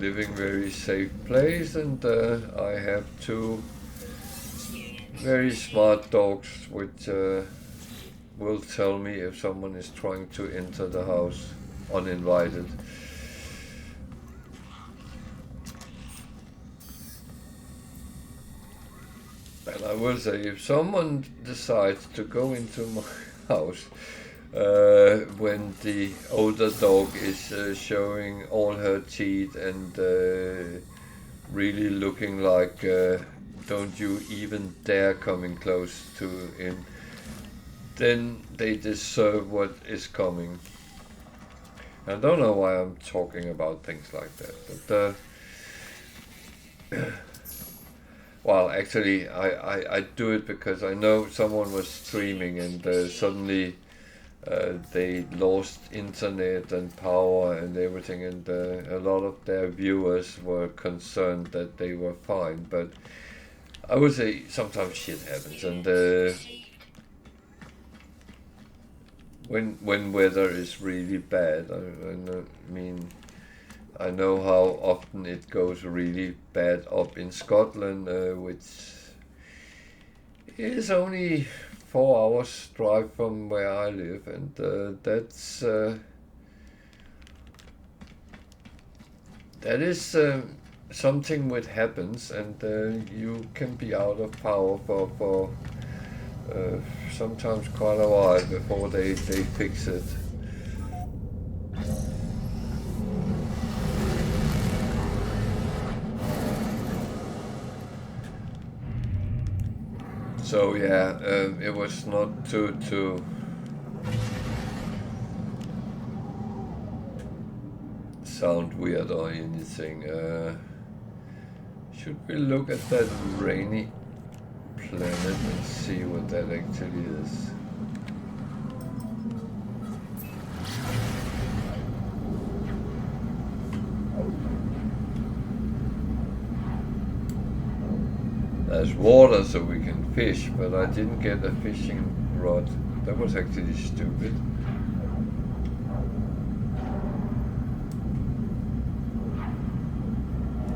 living very safe place, and I have two very smart dogs which will tell me if someone is trying to enter the house uninvited. And I will say, if someone decides to go into my house when the older dog is showing all her teeth and really looking like don't you even dare coming close to him, then they deserve what is coming. I don't know why I'm talking about things like that, but well, actually I do it because I know someone was streaming and suddenly they lost internet and power and everything, and a lot of their viewers were concerned that they were fine, but I would say sometimes shit happens, and when weather is really bad, I know how often it goes really bad up in Scotland, which is only 4 hours drive from where I live, and that is something which happens, and you can be out of power for sometimes quite a while before they fix it. So yeah, it was not to sound weird or anything. Should we look at that rainy planet and see what that actually is? There's water so we can fish, but I didn't get a fishing rod. That was actually stupid.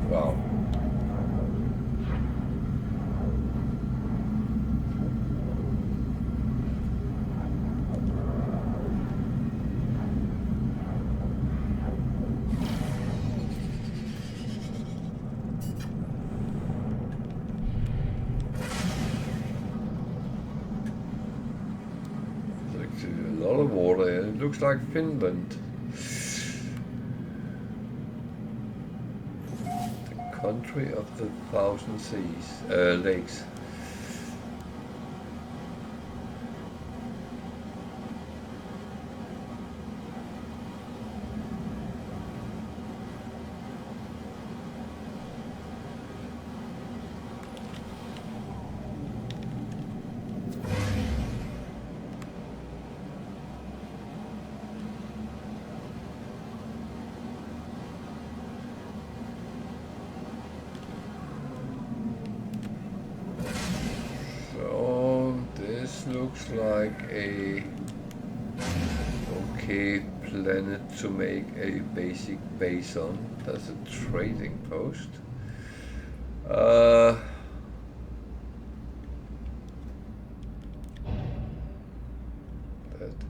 Wow. It looks like Finland. The country of the thousand seas, lakes. Looks like a okay planet to make a basic base on. That's a trading post. That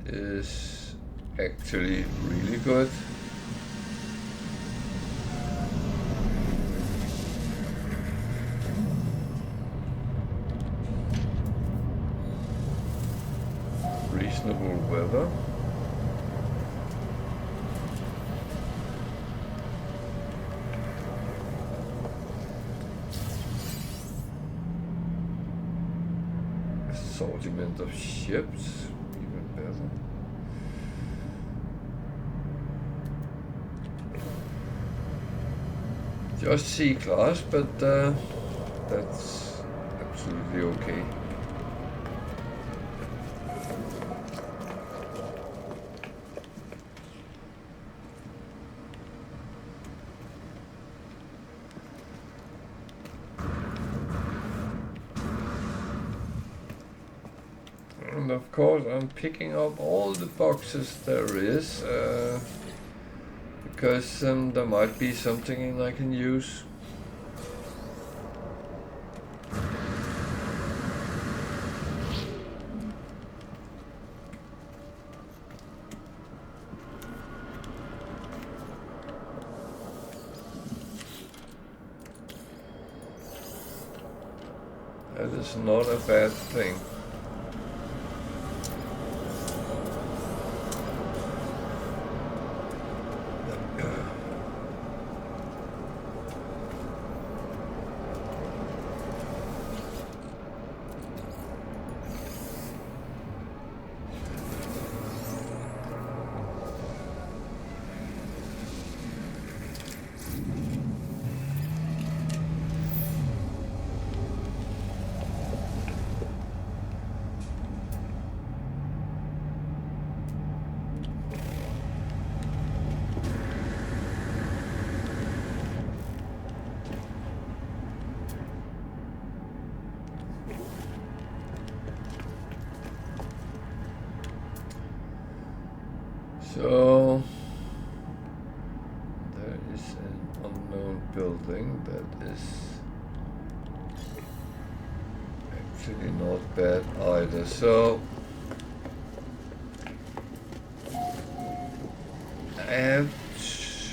is actually really good. Reasonable weather. Assortment of ships, even better. Just C-class, but that's absolutely okay. And of course I'm picking up all the boxes there is, because there might be something I can use. That is not a bad thing. So there is an unknown building that is actually not bad either. So I have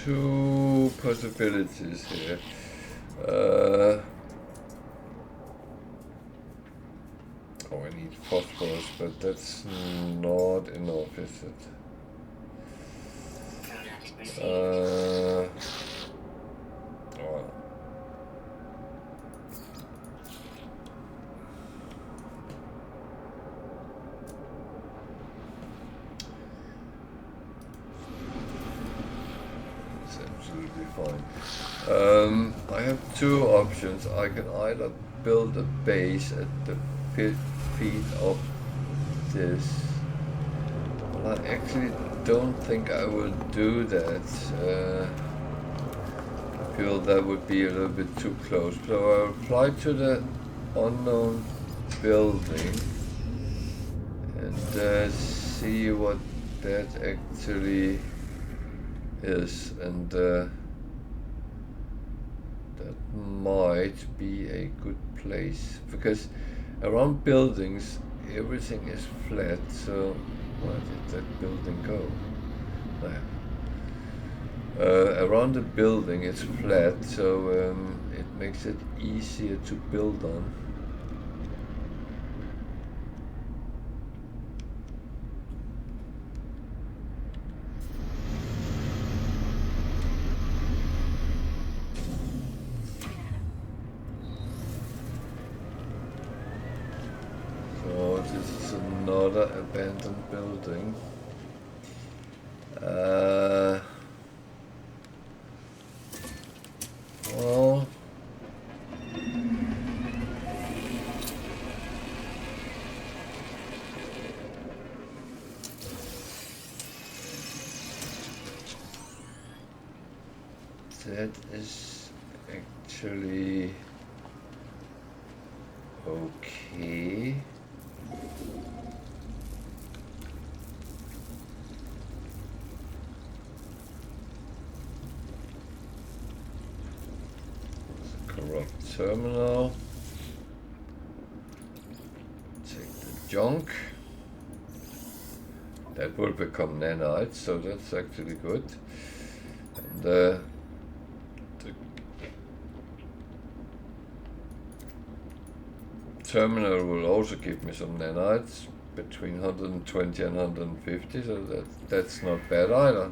two possibilities here. Oh, I need phosphorus, but that's not enough, is it? Well. It's absolutely fine. I have two options. I can either build a base at the feet of this. Well, I actually don't think I will do that. I feel that would be a little bit too close. So I'll fly to the unknown building and see what that actually is, and that might be a good place, because around buildings everything is flat. So where did that building go? There. Around the building it's flat, so it makes it easier to build on. So this is another abandoned building. Well, that is actually okay. Corrupt terminal. Take the junk. That will become nanite, so that's actually good. And the terminal will also give me some nanites, between 120 and 150, so that's not bad either.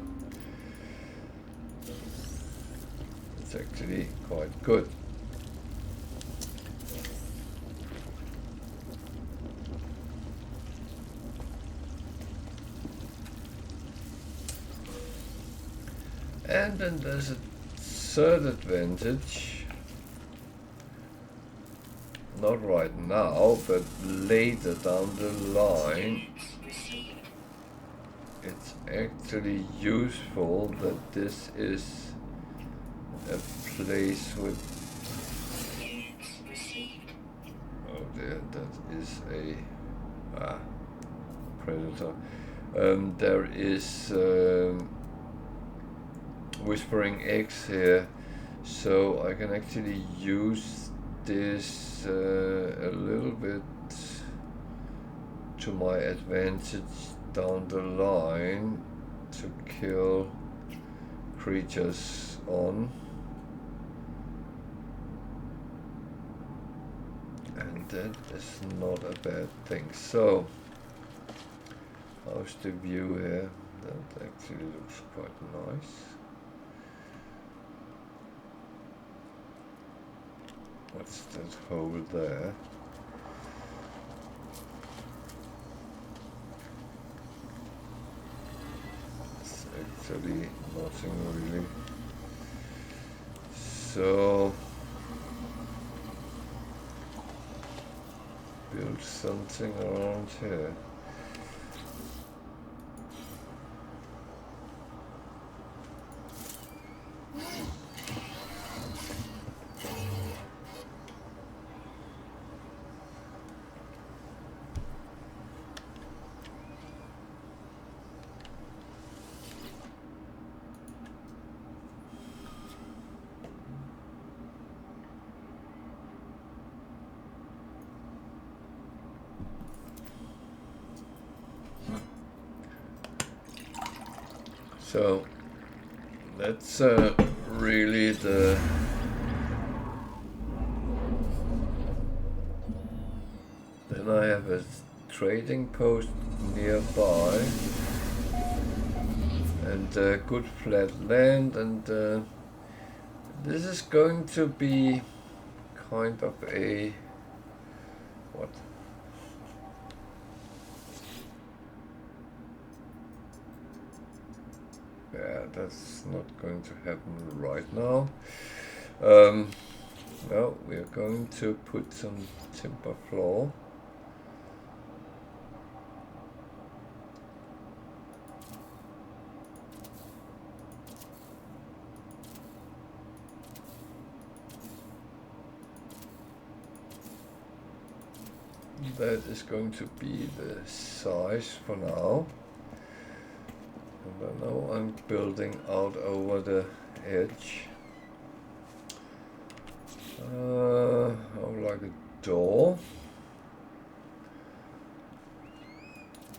It's actually quite good. And then there's a third advantage, not right now, but later down the line. It's actually useful that this is a place with... Oh there, that is a predator. There is whispering eggs here, so I can actually use this a little bit to my advantage down the line to kill creatures on. And that is not a bad thing. So, how's the view here? That actually looks quite nice. What's that hole there? It's actually nothing really. So, build something around here. So that's really the then I have a trading post nearby and good flat land, and this is going to be kind of a what? Yeah, that's not going to happen right now. Well, we are going to put some timber floor. That is going to be the size for now. And I know I'm building out over the edge. I would like a door.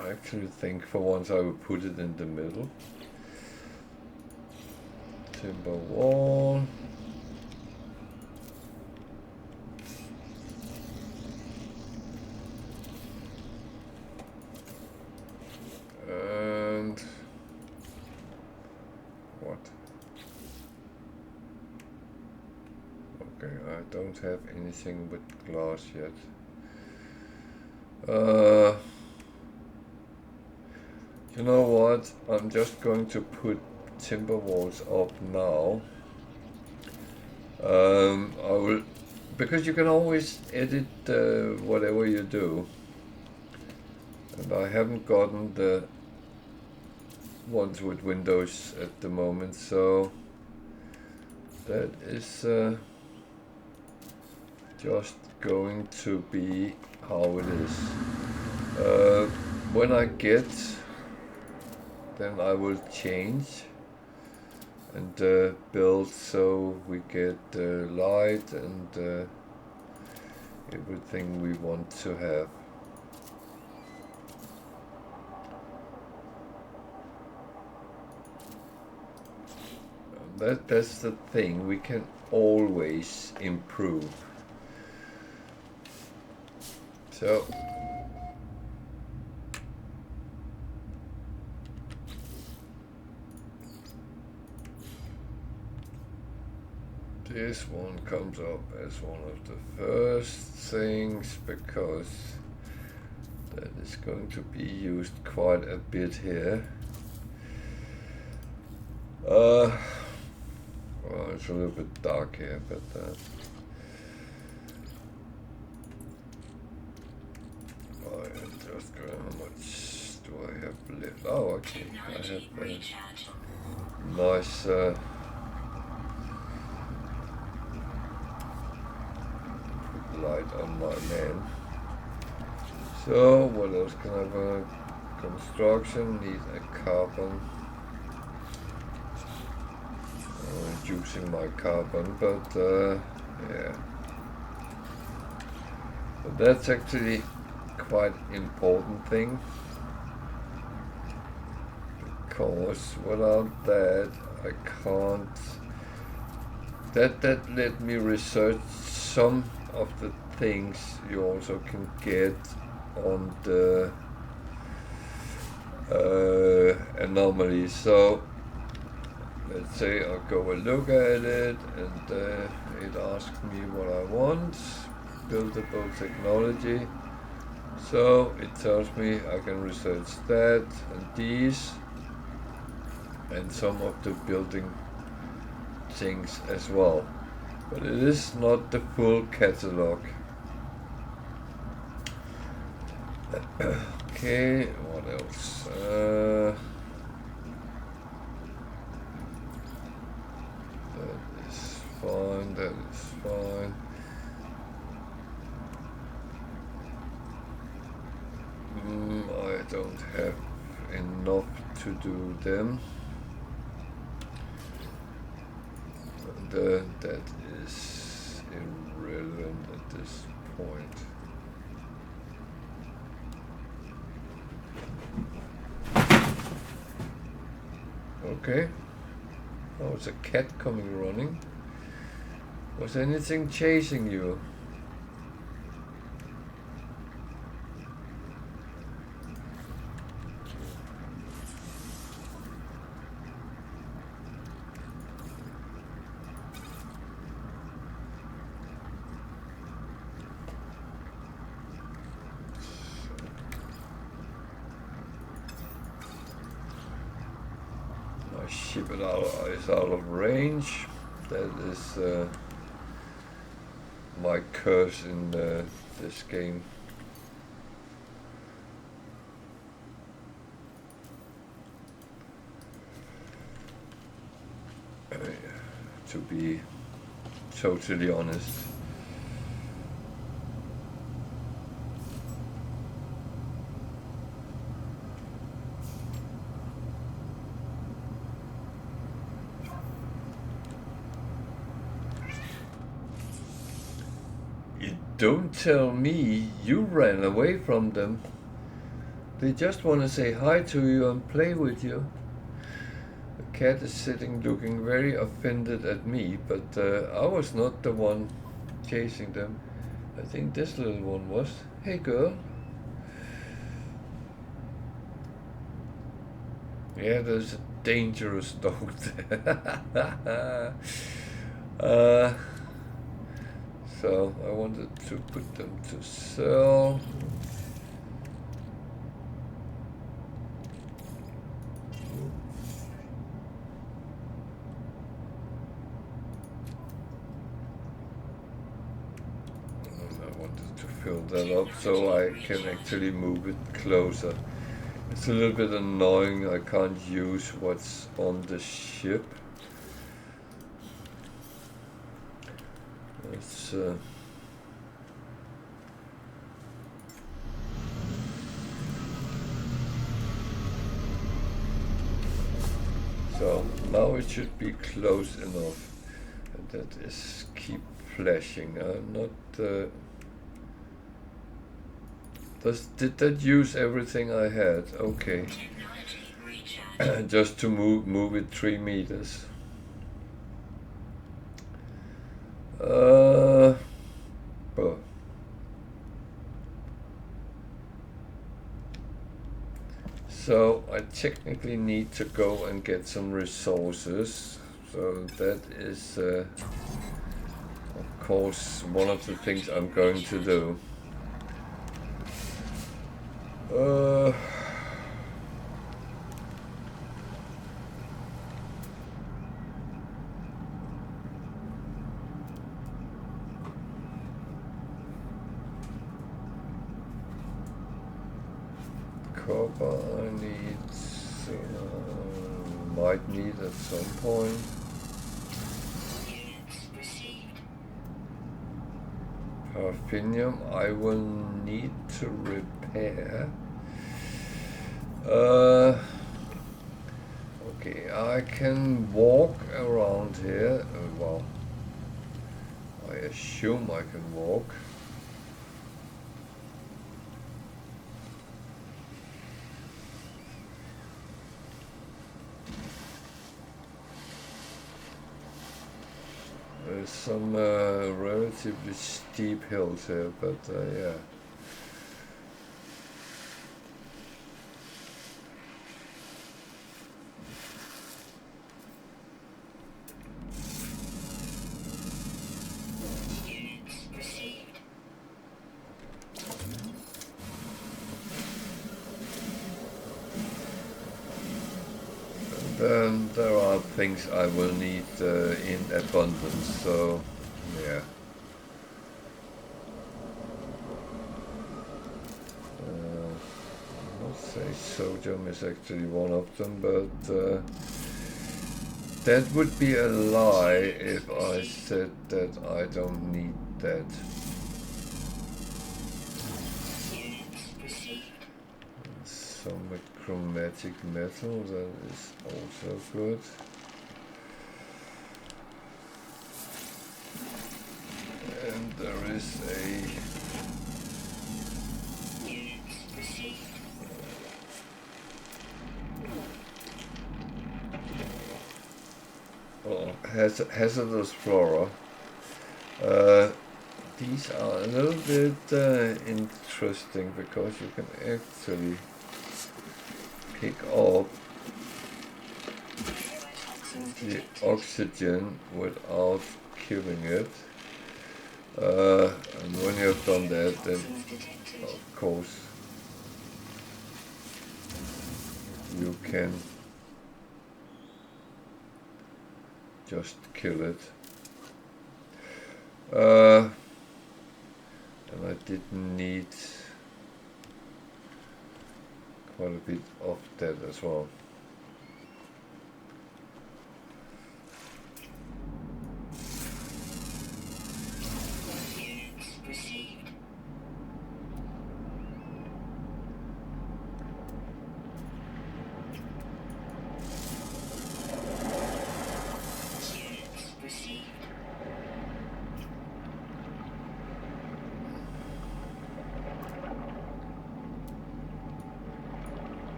I actually think for once I would put it in the middle. Timber wall. And what? Okay, I don't have anything with glass yet. You know what? I'm just going to put timber walls up now. I will, because you can always edit whatever you do. And I haven't gotten the ones with windows at the moment, so that is just going to be how it is. When I get, then I will change and build so we get light and everything we want to have. That's the thing, we can always improve. So this one comes up as one of the first things because that is going to be used quite a bit here. Well, it's a little bit dark here, but I'm just going, how much do I have left? Oh, okay, I have a nice light on my man. So, what else can I buy? Construction needs a carbon. reducing my carbon, but yeah. But that's actually quite important thing, because without that I can't. That let me research some of the things you also can get on the anomaly. So let's say I'll go and look at it, and it asks me what I want. Buildable technology. So it tells me I can research that and these and some of the building things as well. But it is not the full catalog. Okay, what else? That is fine, that is fine. I don't have enough to do them. And that is irrelevant at this point. Okay. Oh, it's a cat coming running. Was anything chasing you? Ship it is out of range. That is my curse in this game. To be totally honest. Don't tell me you ran away from them. They just want to say hi to you and play with you. The cat is sitting looking very offended at me, but I was not the one chasing them. I think this little one was. Hey girl. Yeah, there's a dangerous dog there. So I wanted to put them to sell. And I wanted to fill that up so I can actually move it closer. It's a little bit annoying, I can't use what's on the ship. It's so now it should be close enough, and that is keep flashing. I'm not. Did that use everything I had? Okay. Just to move it 3 meters. So I technically need to go and get some resources. So that is, of course, one of the things I'm going to do. Copper I need, might need at some point. Paraffinium I will need to repair. Okay, I can walk around here. Well, I assume I can walk. There's some relatively steep hills here, but yeah. And there are things I will need in abundance, so yeah. I'll say sodium is actually one of them, but that would be a lie if I said that I don't need that. Some with chromatic metal, that is also good. And there is a hazardous flora. These are a little bit interesting because you can actually pick up the oxygen without killing it. And when you have done that, then of course you can just kill it. And I did need quite a bit of that as well.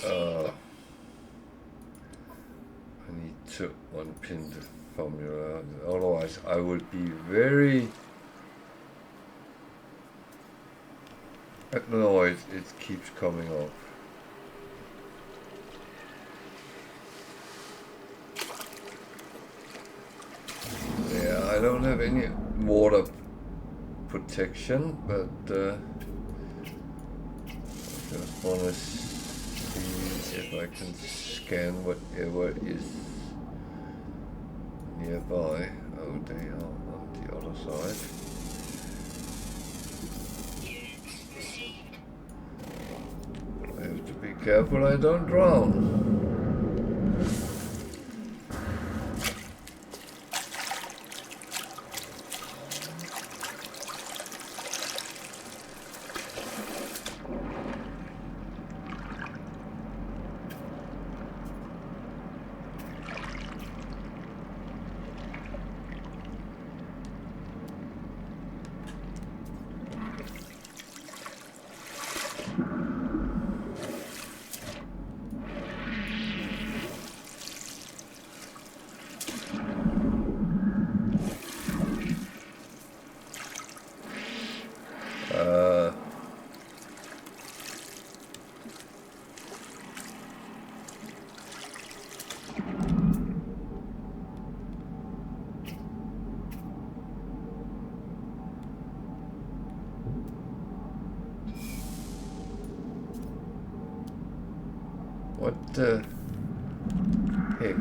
I need to unpin the formula, otherwise I would be very annoyed it keeps coming off. Yeah, I don't have any water protection, but I just want to see if I can scan whatever is nearby. Oh, they are on the other side. I have to be careful I don't drown. What the heck?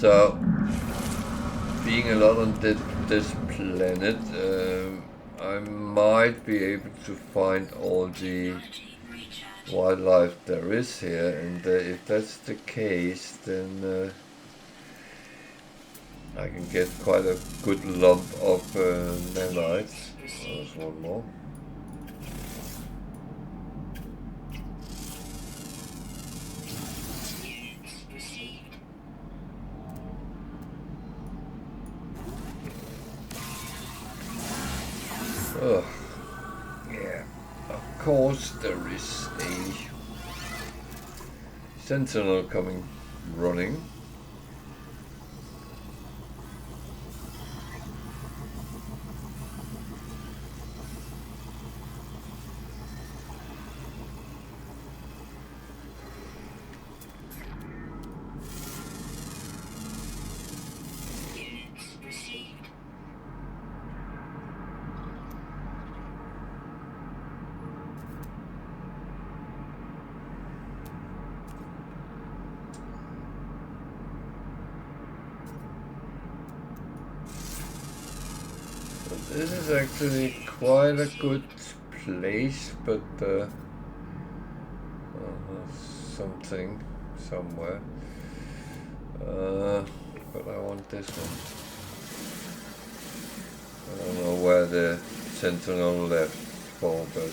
So, being a lot on this planet, I might be able to find all the wildlife there is here, and if that's the case, then I can get quite a good lump of nanites. There's one more. Ugh. Yeah, of course there is a sentinel coming running. This is actually quite a good place, but something somewhere. But I want this one. I don't know where the sentinel left for, but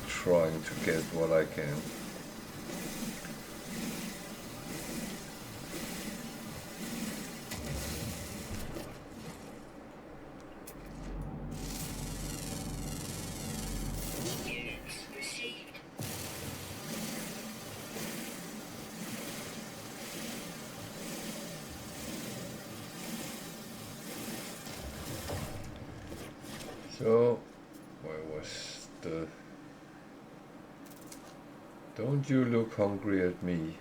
trying to get what I can. So, where was the... Don't you look hungry at me.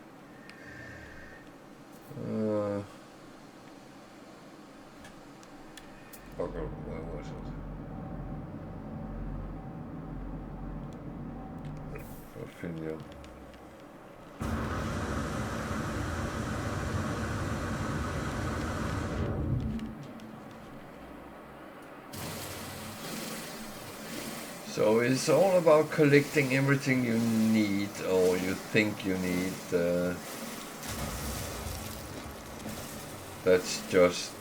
Bugger, where was it? Opinion. So it's all about collecting everything you need, or you think you need. That's just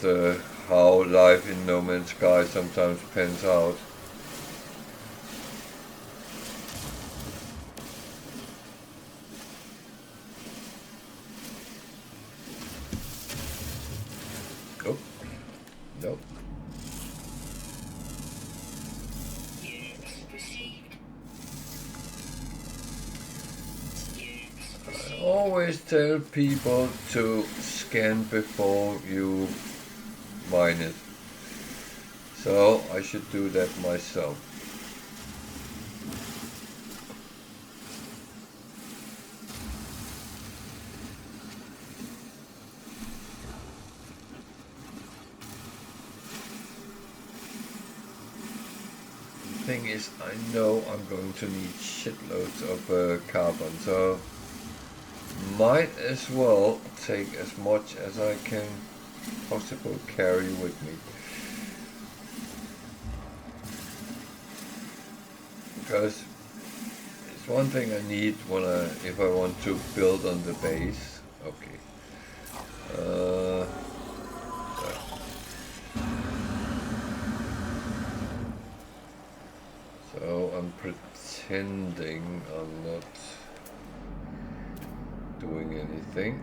how life in No Man's Sky sometimes pans out. Oh, no. I always tell people to scan before you mine it. So I should do that myself. Thing is, I know I'm going to need shitloads of carbon, so might as well take as much as I can possibly carry with me. Because it's one thing I need when if I want to build on the base. Okay. So I'm pretending I'm not doing anything.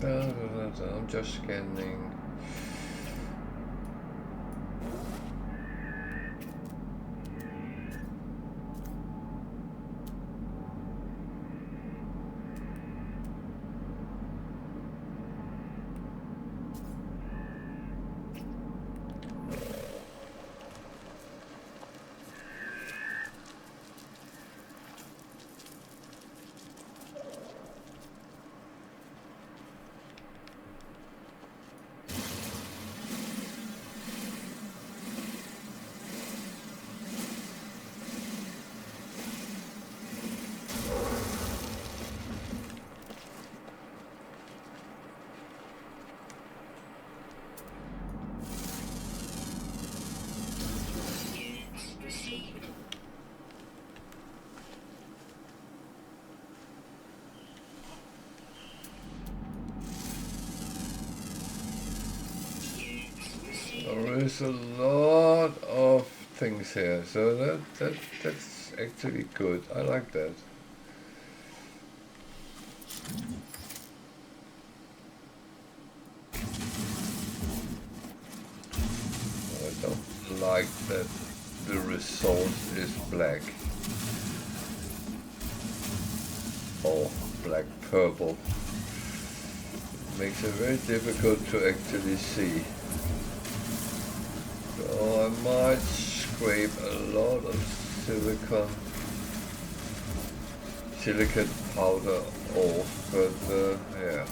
I'm just scanning. there's a lot of things here, so that's actually good. I like that. I don't like that the result is black or black purple. It makes it very difficult to actually see. So I might scrape a lot of silicate powder off, but yeah.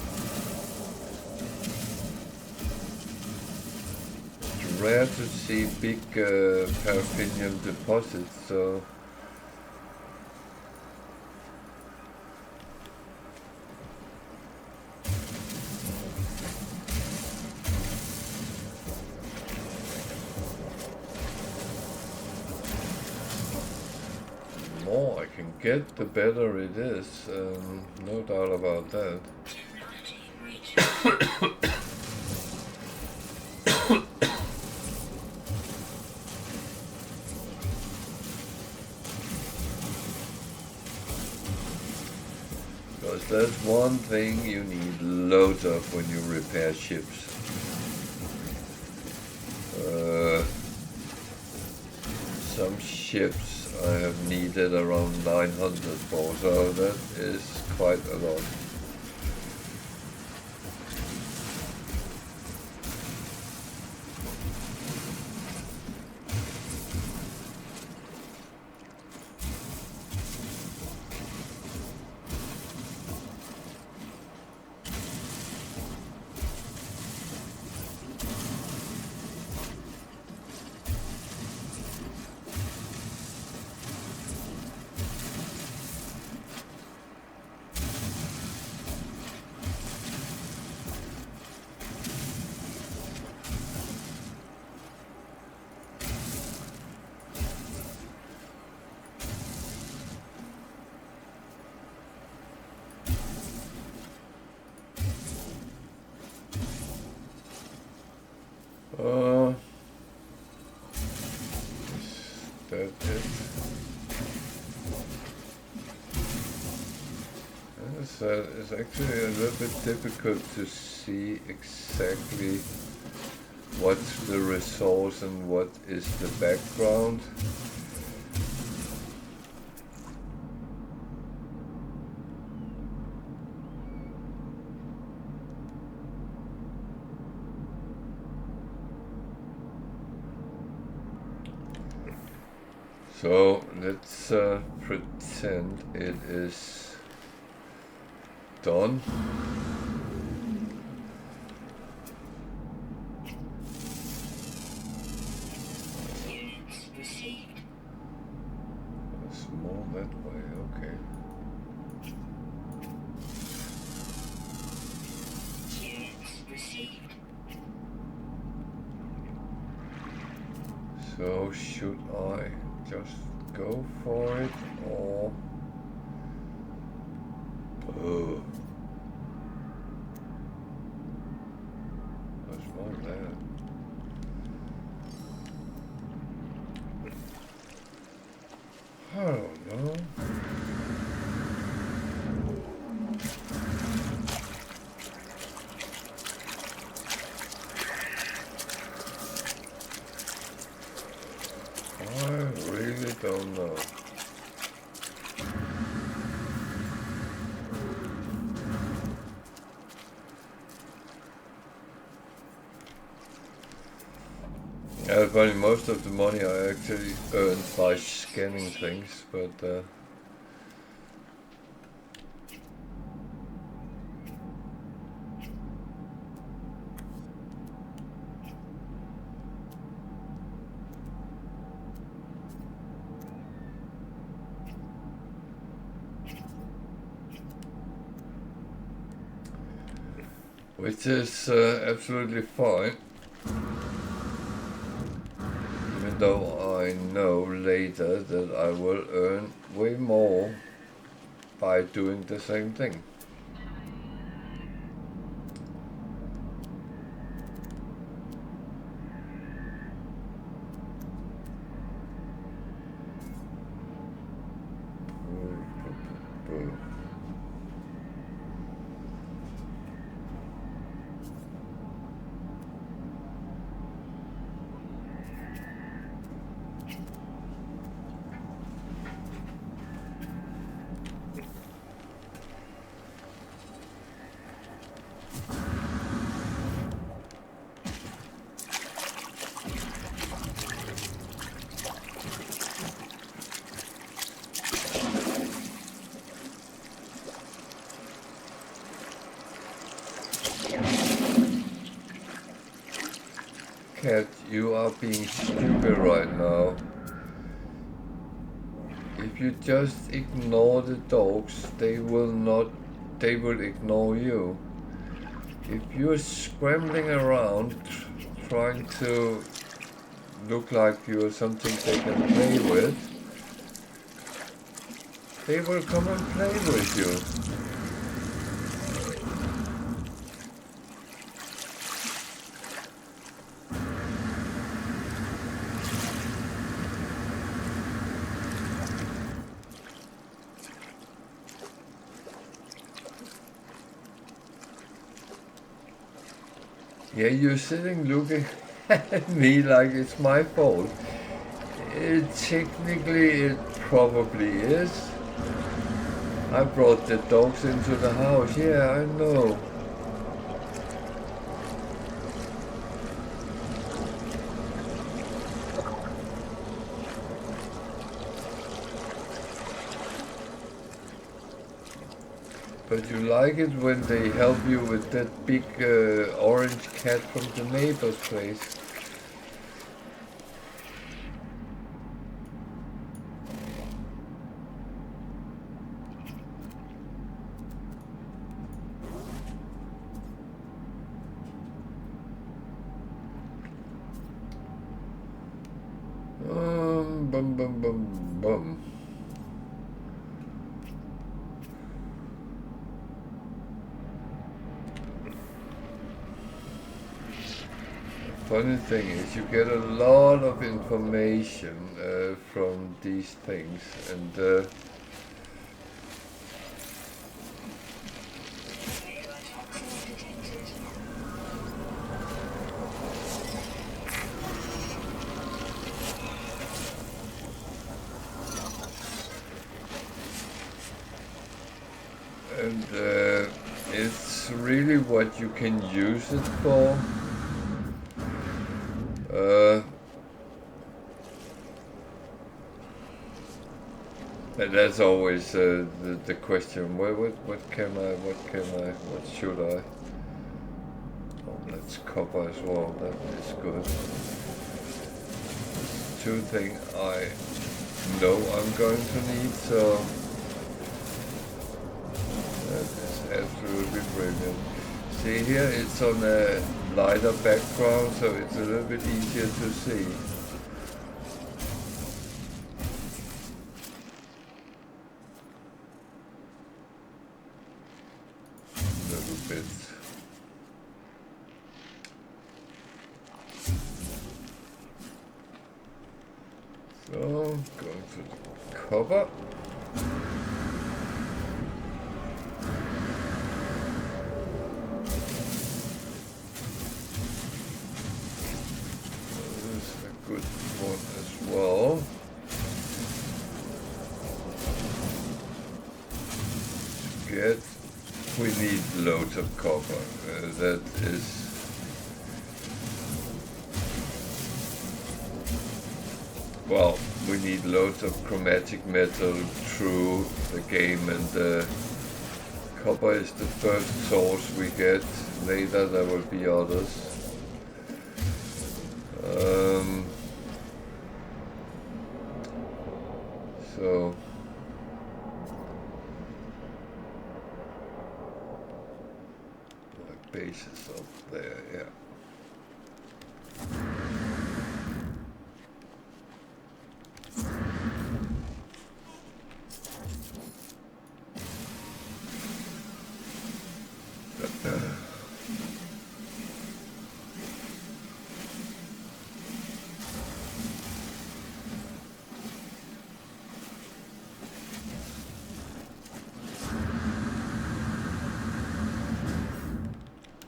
It's rare to see big paraffinium deposits, so the more I can get, the better it is, no doubt about that. Because that's one thing you need loads of when you repair ships. Some ships I have needed around 900 for, so that is quite a lot. Is that it? It's actually a little bit difficult to see exactly what's the resource and what is the background. So let's pretend it is done. It's more that way, okay. So should I just go for it, or there's more there. I don't know. I really don't know. But most of the money I actually earned by scanning things, but which is absolutely fine. Even though I know later that I will earn way more by doing the same thing. cat, you are being stupid right now. If you just ignore the dogs, they will ignore you. If you're scrambling around trying to look like you're something they can play with, they will come and play with you. Yeah, you're sitting looking at me like it's my fault. Technically, it probably is. I brought the dogs into the house. Yeah, I know. But you like it when they help you with that big orange cat from the neighbor's place. Bum bum bum bum. Funny thing is, you get a lot of information from these things, and it's really what you can use it for. And that's always the question. What should I? Oh, let's copper as well. That is good. Two things I know I'm going to need, so that is absolutely brilliant. See here, it's on a lighter background, so it's a little bit easier to see. So, going to the cover. This is a good one as well. We need loads of copper. That is. Well, we need loads of chromatic metal through the game, and copper is the first source we get. Later there will be others. So my base is up there, yeah.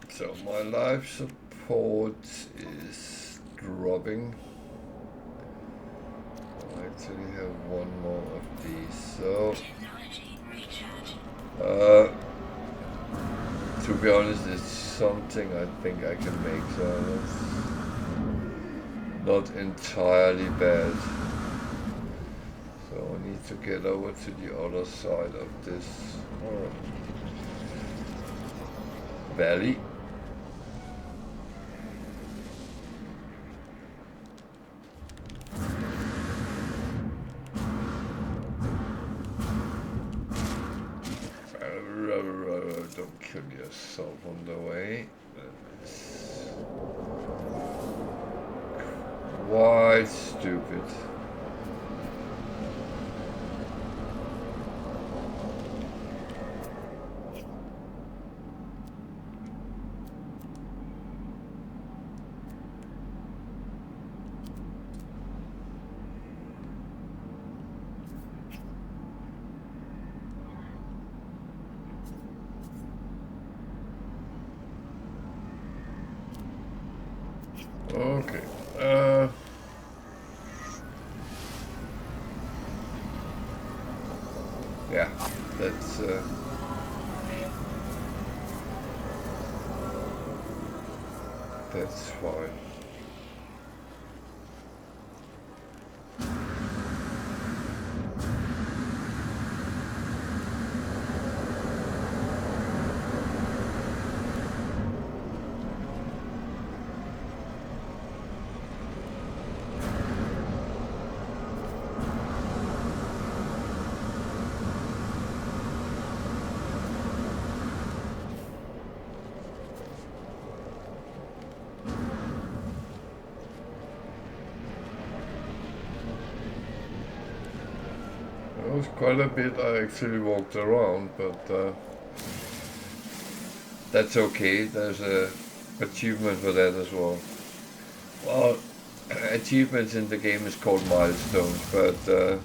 So my life support is dropping. I actually have one more of these, so to be honest, it's something I think I can make, so it's not entirely bad. So I need to get over to the other side of this valley. Don't kill yourself on the way. It's quite stupid. Okay. Yeah, that's fine. It was quite a bit I actually walked around, but that's okay. There's a achievement for that as well. Well, achievements in the game is called milestones, but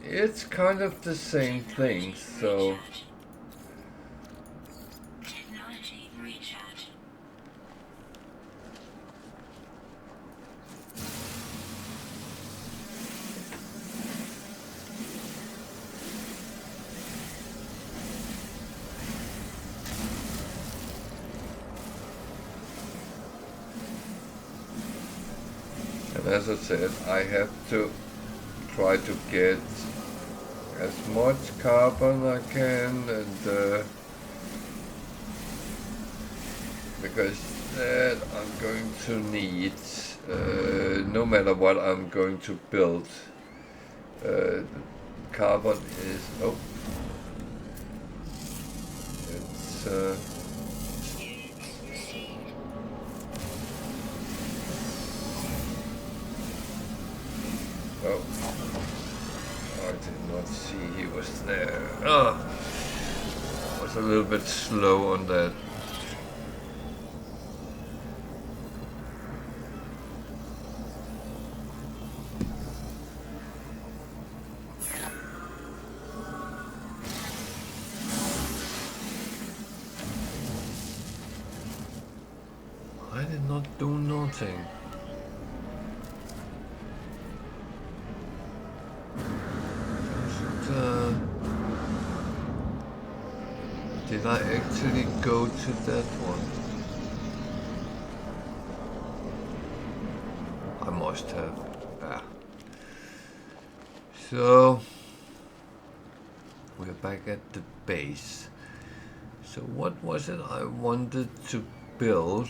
it's kind of the same thing. So. As I said, I have to try to get as much carbon I can, and because that I'm going to need, no matter what I'm going to build. Carbon is it's oh, I did not see he was there. I was a little bit slow on that. I did not do nothing. Did I actually go to that one? I must have. Ah. So we're back at the base. So what was it I wanted to build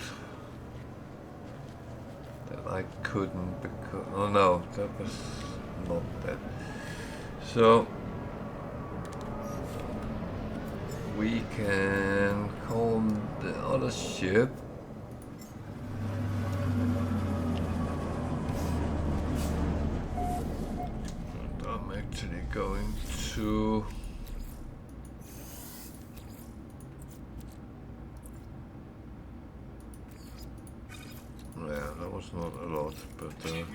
that I couldn't because... Oh no, that was not that. So we can call the other ship. And I'm actually going to... Yeah, that was not a lot, but I'm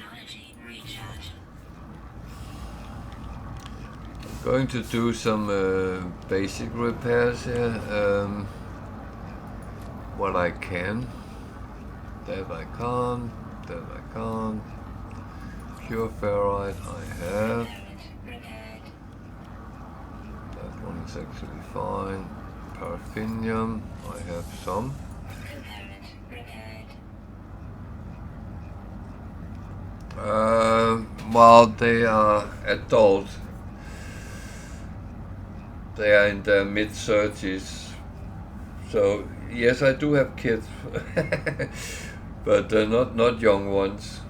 going to do some basic repairs here. What I can. That I can't. That I can't. Pure ferrite I have. That one is actually fine. Paraffinium I have some. Well, they are adult. They are in their mid-30s. So, yes, I do have kids, but not young ones.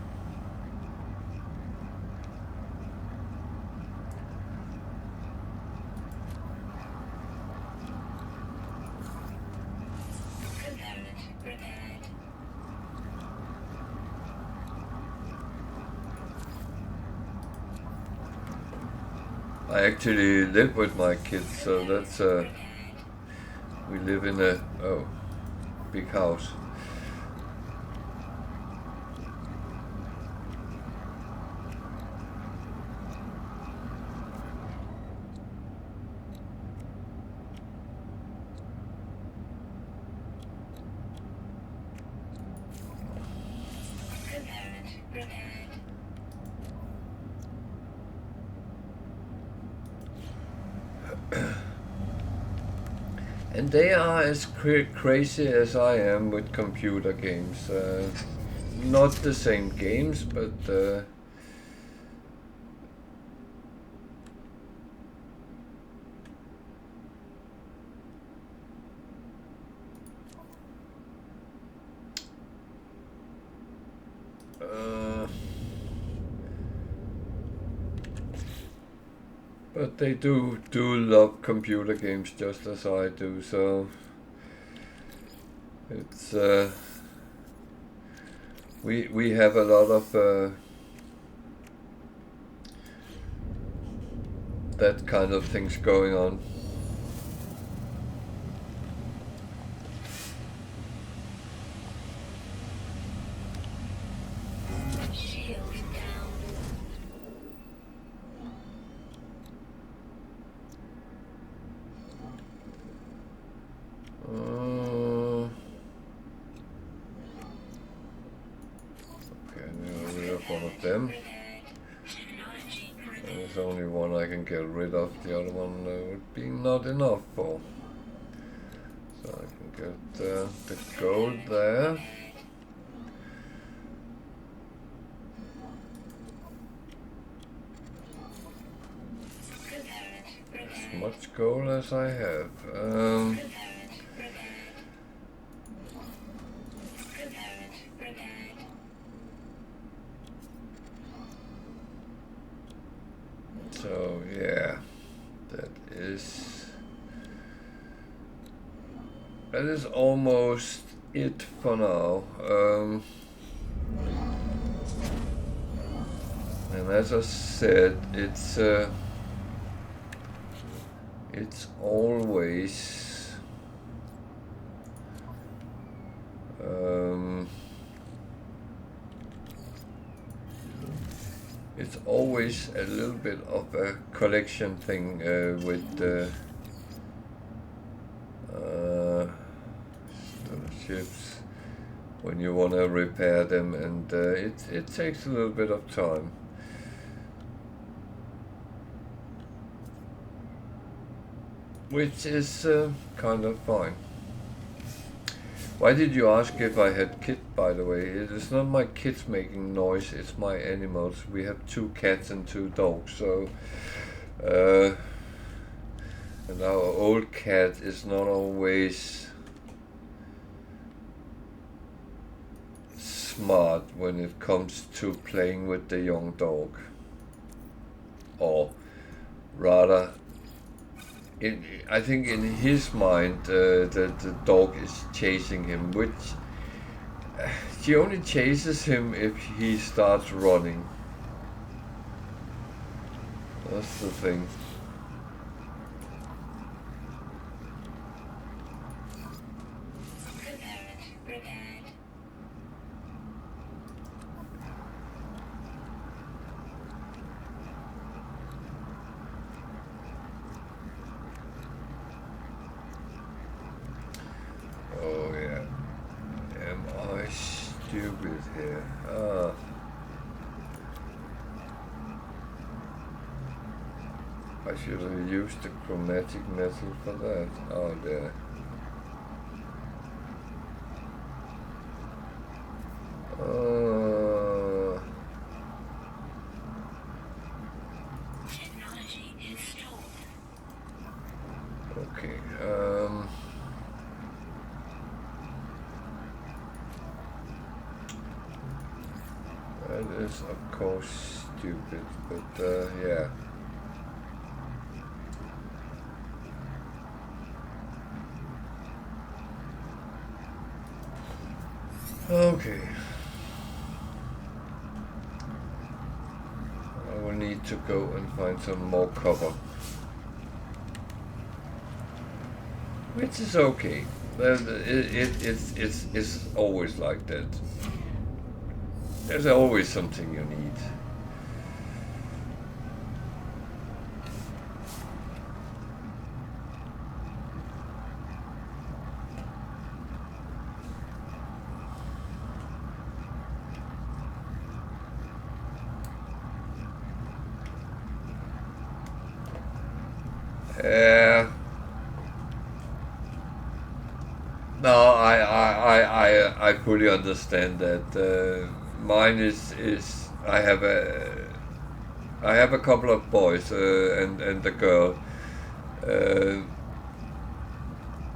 I actually live with my kids, so that's we live in a big house. And they are as crazy as I am with computer games. Not the same games, but but they do love computer games just as I do, so it's we have a lot of that kind of things going on. There's only one I can get rid of, the other one would be not enough for. So I can get the gold there. As much gold as I have. So yeah, that is almost it for now. And as I said, it's always it's always a little bit of a collection thing with ships when you want to repair them, and it takes a little bit of time. Which is kind of fine. Why did you ask if I had kids, by the way? It is not my kids making noise, it's my animals. We have 2 cats and 2 dogs, so and our old cat is not always smart when it comes to playing with the young dog. Or rather, I think in his mind the dog is chasing him, which she only chases him if he starts running. That's the thing. I should have used the chromatic metal for that. Oh, there. Okay. That is, of course, stupid, but yeah. Okay. I will need need to go and find some more cover. Which is okay. It's always like that. There's always something you need. No, I fully understand that. Mine is I have a couple of boys and a girl.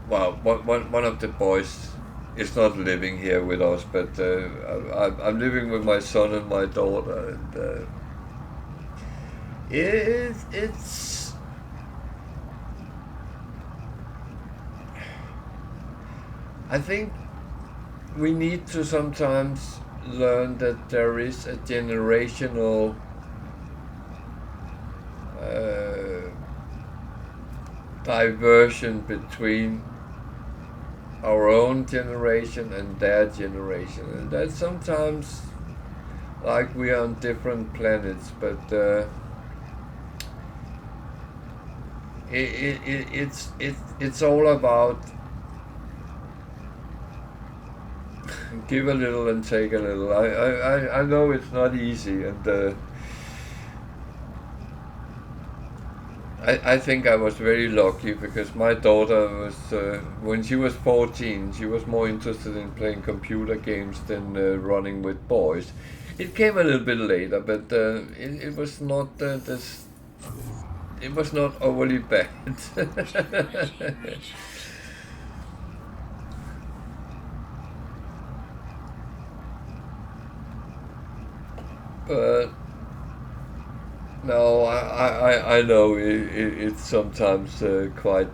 Well, one of the boys is not living here with us, but I'm living with my son and my daughter, and it's. I think we need to sometimes learn that there is a generational diversion between our own generation and their generation, and that sometimes like we are on different planets, but it's all about give a little and take a little. I know it's not easy, and I think I was very lucky because my daughter was when she was 14, she was more interested in playing computer games than running with boys. It came a little bit later, but it was not this. It was not overly bad. But no, I know it's sometimes quite.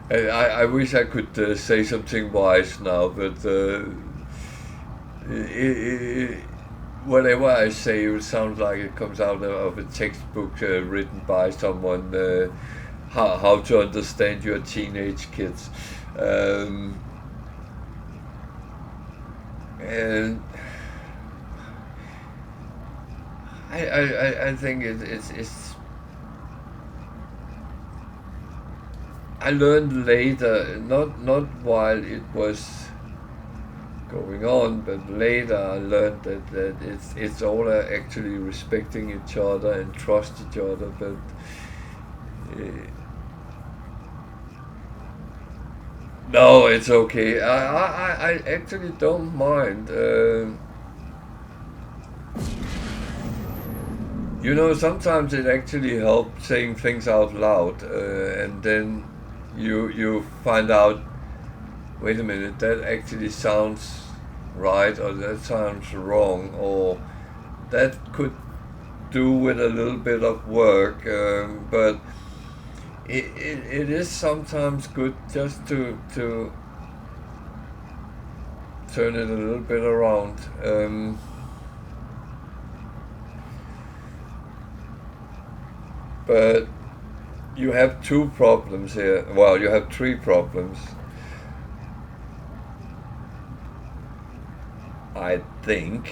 I wish I could say something wise now, but whatever I say, it sounds like it comes out of a textbook written by someone. How to understand your teenage kids, and I think it's I learned later, not while it was going on, but later I learned that it's all actually respecting each other and trust each other, but. No, it's okay. I actually don't mind. You know, sometimes it actually helps saying things out loud, and then you find out, wait a minute, that actually sounds right, or that sounds wrong, or that could do with a little bit of work, but. It is sometimes good just to turn it a little bit around. But you have two problems here. Well, you have three problems. I think.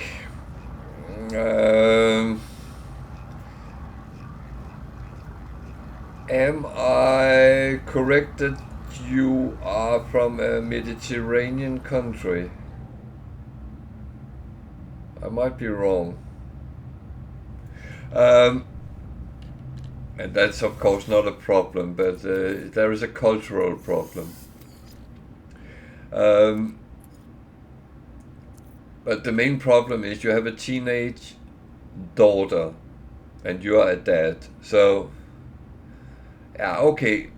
Am I correct that you are from a Mediterranean country? I might be wrong. And that's of course not a problem, but there is a cultural problem. But the main problem is you have a teenage daughter and you are a dad. So yeah, okay,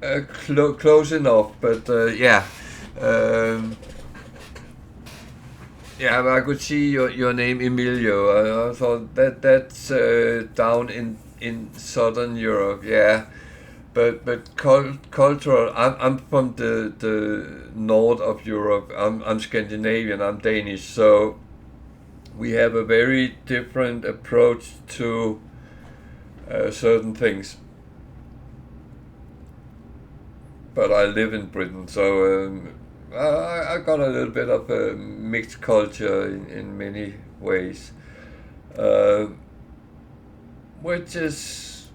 close enough, but yeah. Yeah, I could see your name, Emilio. I thought that's down in Southern Europe. Yeah, but cultural. I'm from the north of Europe. I'm Scandinavian. I'm Danish. So we have a very different approach to certain things. But I live in Britain, so I got a little bit of a mixed culture in many ways, uh, which is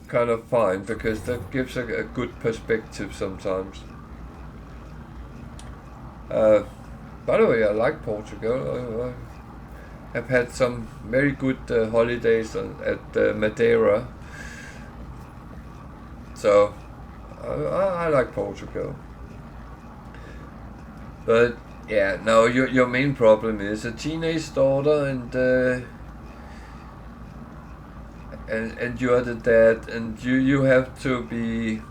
kind of fine because that gives a good perspective sometimes. By the way, I like Portugal. I have had some very good holidays at Madeira, so I like Portugal. But yeah, now your main problem is a teenage daughter, and you are the dad, and you have to be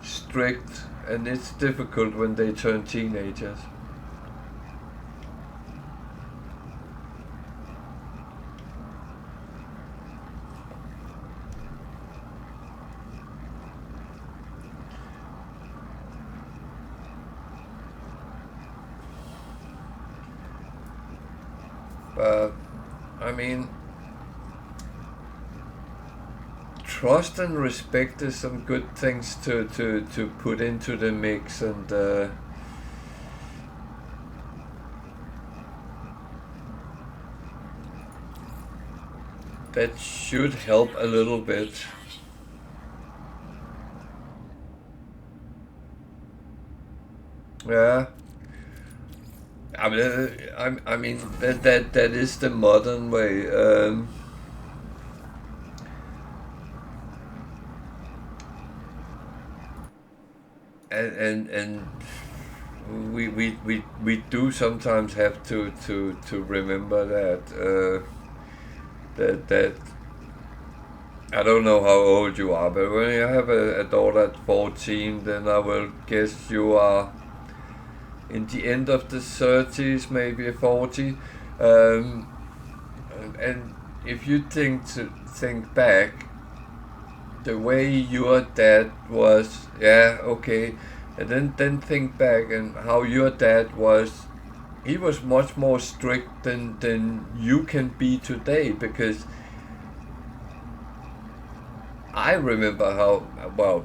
strict, and it's difficult when they turn teenagers. But I mean, trust and respect is some good things to put into the mix, and that should help a little bit. Yeah, I mean that is the modern way. And we do sometimes have to remember that I don't know how old you are, but when you have a daughter at 14, then I will guess you are in the end of the 30s, maybe 40. Um, and if you think back, the way your dad was, yeah, okay, and then think back and how your dad was. He was much more strict than you can be today, because I remember how, well,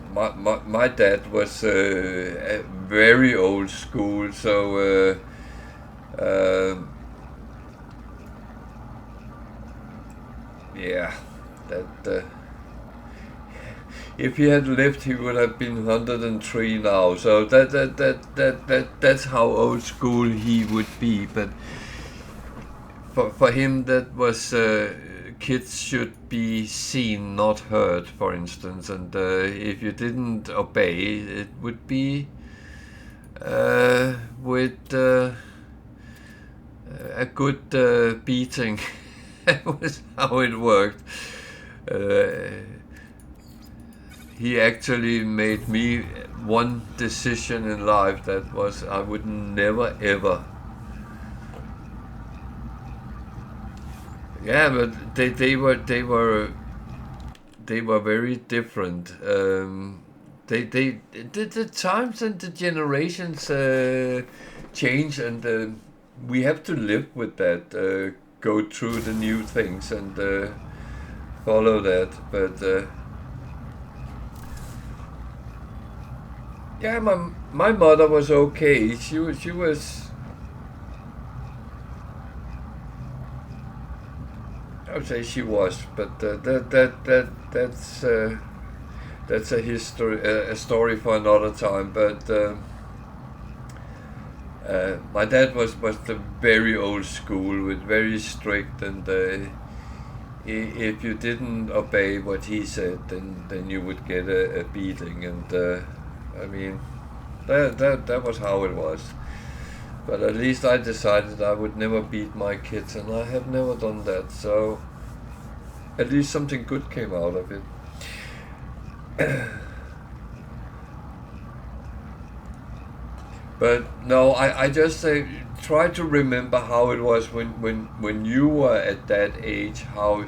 my dad was very old school, so yeah, that if he had lived, he would have been 103 now. So that's how old school he would be. But for him, that was kids should be seen, not heard, for instance. And if you didn't obey, it would be with a good beating. That was how it worked. He actually made me one decision in life that was I would never ever. Yeah, but they were very different. The times and the generations change, and we have to live with that. Go through the new things and follow that, but. Yeah, my mother was okay. She was. I would say she was, but that's a history, a story for another time. But my dad was the very old school, with very strict, and if you didn't obey what he said, then you would get a beating, and. I mean, that was how it was. But at least I decided I would never beat my kids, and I have never done that. So at least something good came out of it. But no, I just say try to remember how it was when you were at that age. How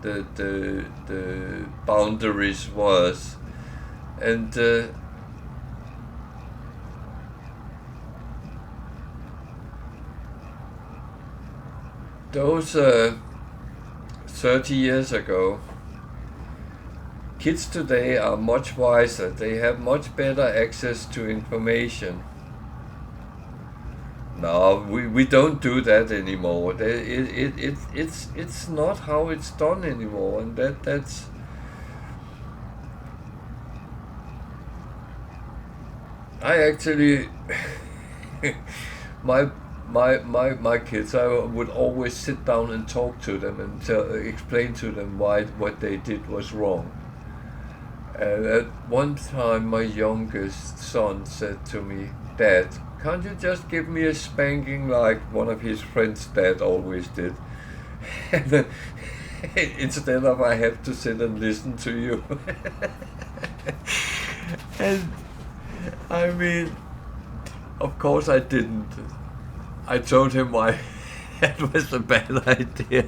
the boundaries was. And those 30 years ago, kids today are much wiser. They have much better access to information. No, we don't do that anymore. It's not how it's done anymore, and that's I actually my kids, I would always sit down and talk to them and explain to them why what they did was wrong. And at one time, my youngest son said to me, "Dad, can't you just give me a spanking like one of his friends' dad always did? And instead of I have to sit and listen to you." And I mean, of course I didn't. I told him why that was a bad idea.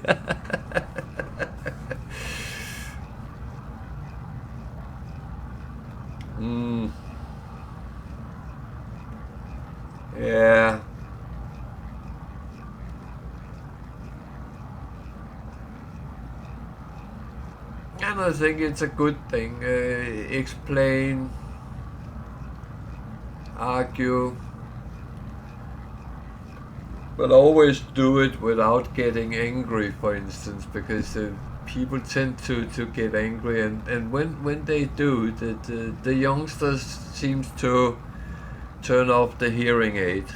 Yeah. And I think it's a good thing. Explain, argue, but always do it without getting angry, for instance, because people tend to get angry, and when they do, the youngsters seems to turn off the hearing aid.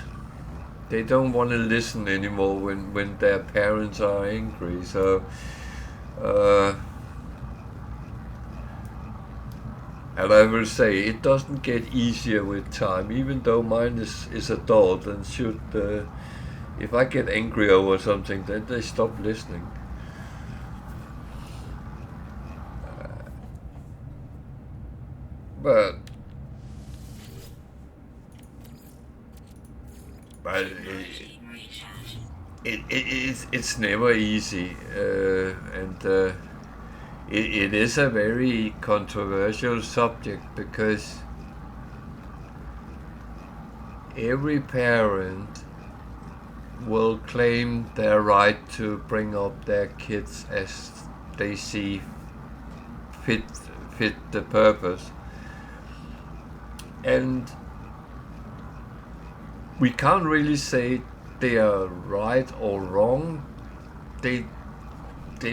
They don't want to listen anymore when their parents are angry. So and I will say, it doesn't get easier with time, even though mine is adult and should, if I get angry over something, then they stop listening. But it's never easy, and it is a very controversial subject, because every parent will claim their right to bring up their kids as they see fit the purpose, and we can't really say they are right or wrong. They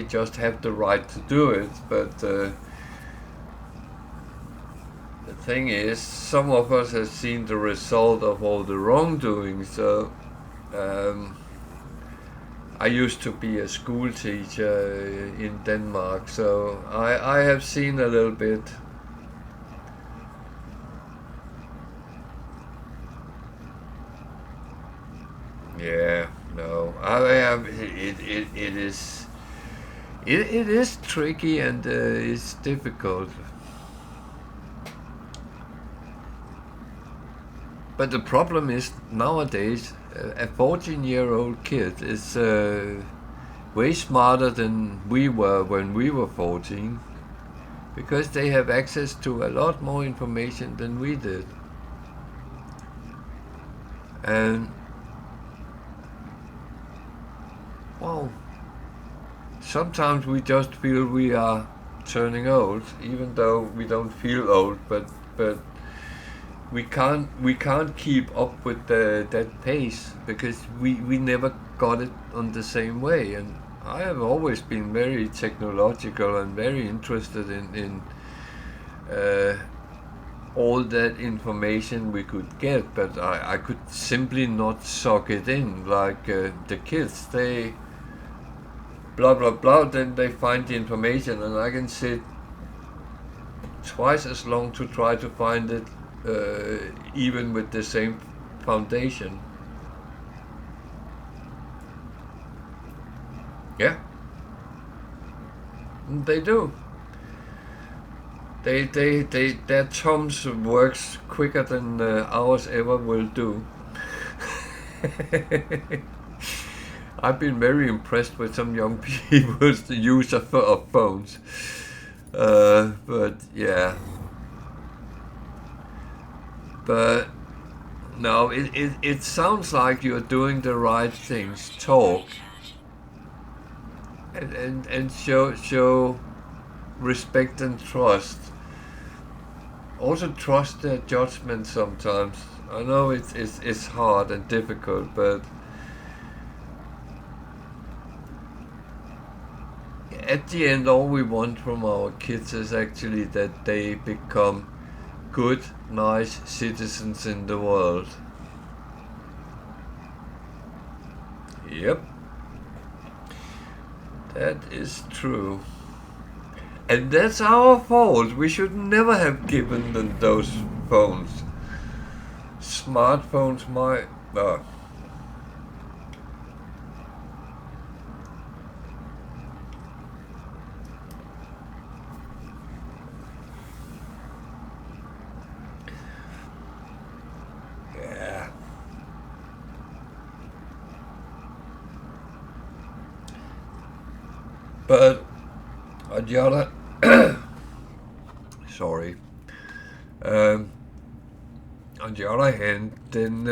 just have the right to do it, but the thing is, some of us have seen the result of all the wrongdoing. So I used to be a school teacher in Denmark, so I have seen a little bit. Yeah, no, it is tricky, and it's difficult. But the problem is, nowadays, a 14-year-old kid is way smarter than we were when we were 14, because they have access to a lot more information than we did. And well, sometimes we just feel we are turning old, even though we don't feel old. But we can't keep up with that pace, because we never got it on the same way. And I have always been very technological and very interested in all that information we could get, but I could simply not suck it in like the kids. They blah blah blah, then they find the information, and I can sit twice as long to try to find it, even with the same foundation. Yeah, they do. Their thumbs works quicker than ours ever will do. I've been very impressed with some young people's use of phones. But yeah. But no, it sounds like you're doing the right things. Talk and show respect and trust. Also trust their judgment sometimes. I know it's hard and difficult, but at the end all we want from our kids is actually that they become good, nice citizens in the world. Yep. That is true. And that's our fault. We should never have given them those phones. Smartphones might... yeah. But on the other... sorry. On the other hand, then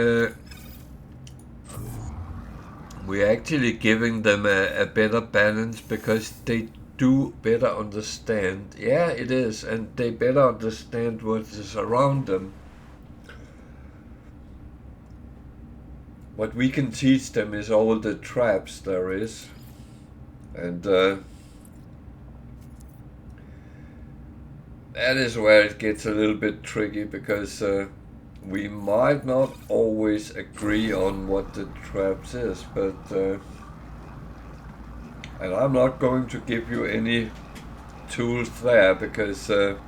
we're actually giving them a better balance because they do better understand. Yeah, it is, and they better understand what is around them. What we can teach them is all the traps there is, and that is where it gets a little bit tricky because we might not always agree on what the traps is, but and I'm not going to give you any tools there because I'm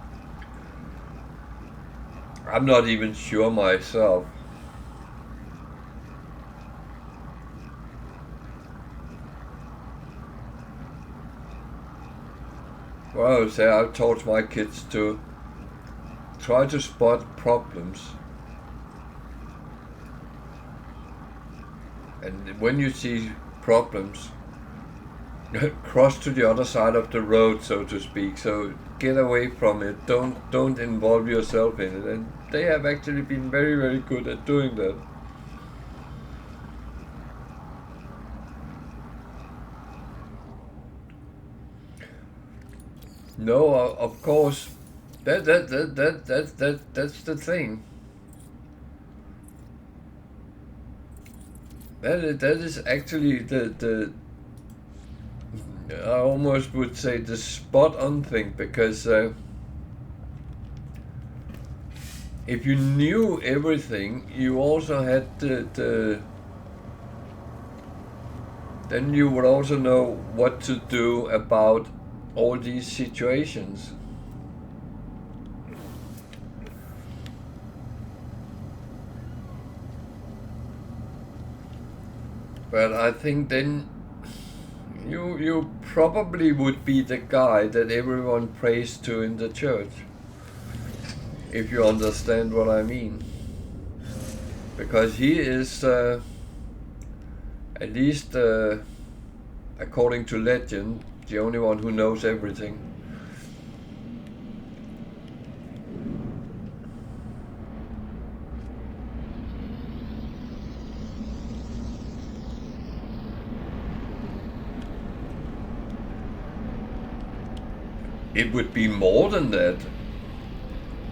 not even sure myself. Well, say I've taught my kids to try to spot problems. And when you see problems, cross to the other side of the road, so to speak. So get away from it. Don't involve yourself in it. And they have actually been very, very good at doing that. No, of course, that's the thing. That is actually the I almost would say the spot on thing, because if you knew everything, you also had then you would also know what to do about all these situations. But I think then you probably would be the guy that everyone prays to in the church, if you understand what I mean. Because he is, at least according to legend, the only one who knows everything. It would be more than that.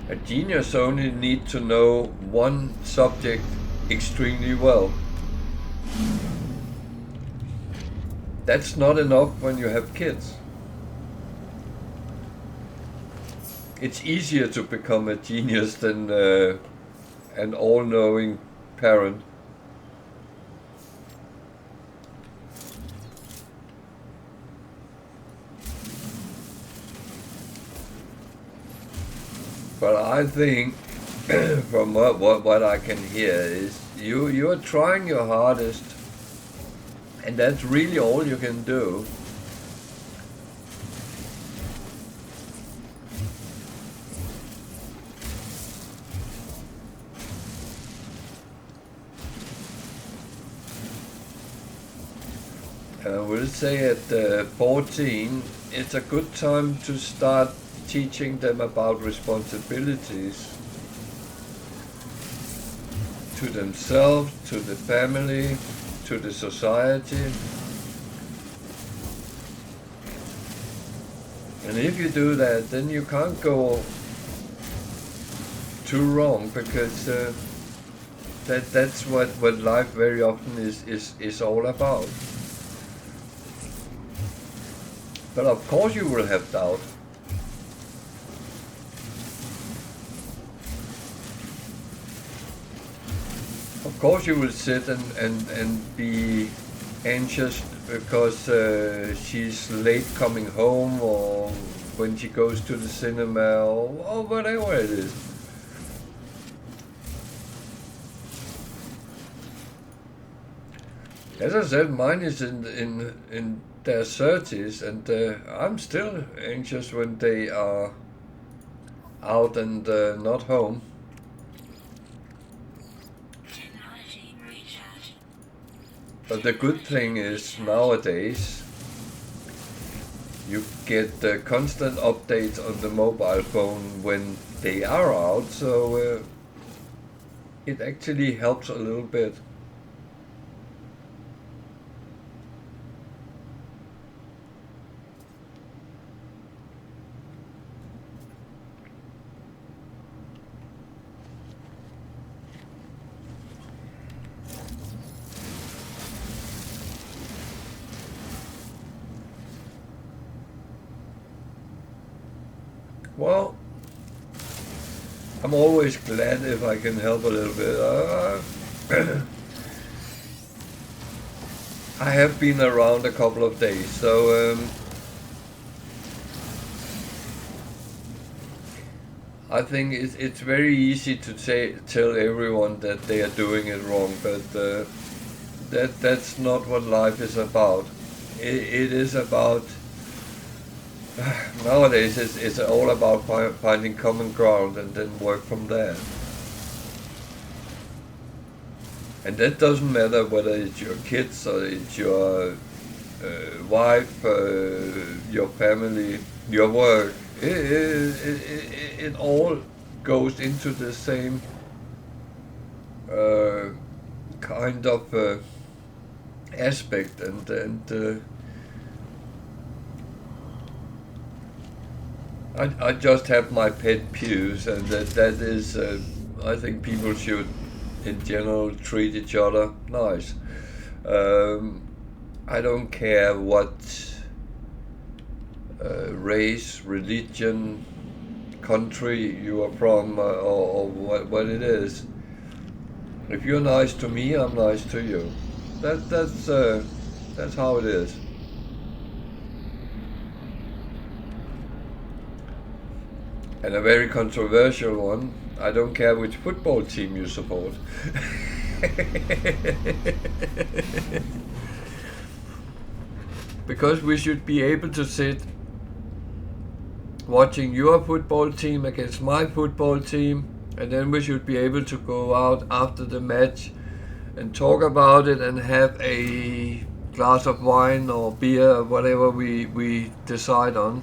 A genius only needs to know one subject extremely well. That's not enough when you have kids. It's easier to become a genius than an all-knowing parent. But I think, from what I can hear, is you are trying your hardest, and that's really all you can do. I will say at 14, it's a good time to start teaching them about responsibilities. to themselves, to the family, to the society. And if you do that, then you can't go too wrong, because that's what life very often is all about. But of course you will have doubt. Of course you will sit and be anxious because she's late coming home, or when she goes to the cinema, or whatever it is. As I said, mine is in their 30s, and I'm still anxious when they are out and not home. But the good thing is, nowadays you get constant updates on the mobile phone when they are out, so it actually helps a little bit. Well, I'm always glad if I can help a little bit. I have been around a couple of days, so I think it's very easy to tell everyone that they are doing it wrong, but that's not what life is about. It is about, nowadays it's all about finding common ground and then work from there. And that doesn't matter whether it's your kids or it's your wife, your family, your work. It all goes into the same kind of aspect, and I just have my pet peeves, and that is, I think people should in general treat each other nice. I don't care what race, religion, country you are from, or what it is. If you're nice to me, I'm nice to you. That's how it is. And a very controversial one, I don't care which football team you support. Because we should be able to sit watching your football team against my football team, and then we should be able to go out after the match and talk about it and have a glass of wine or beer or whatever we decide on.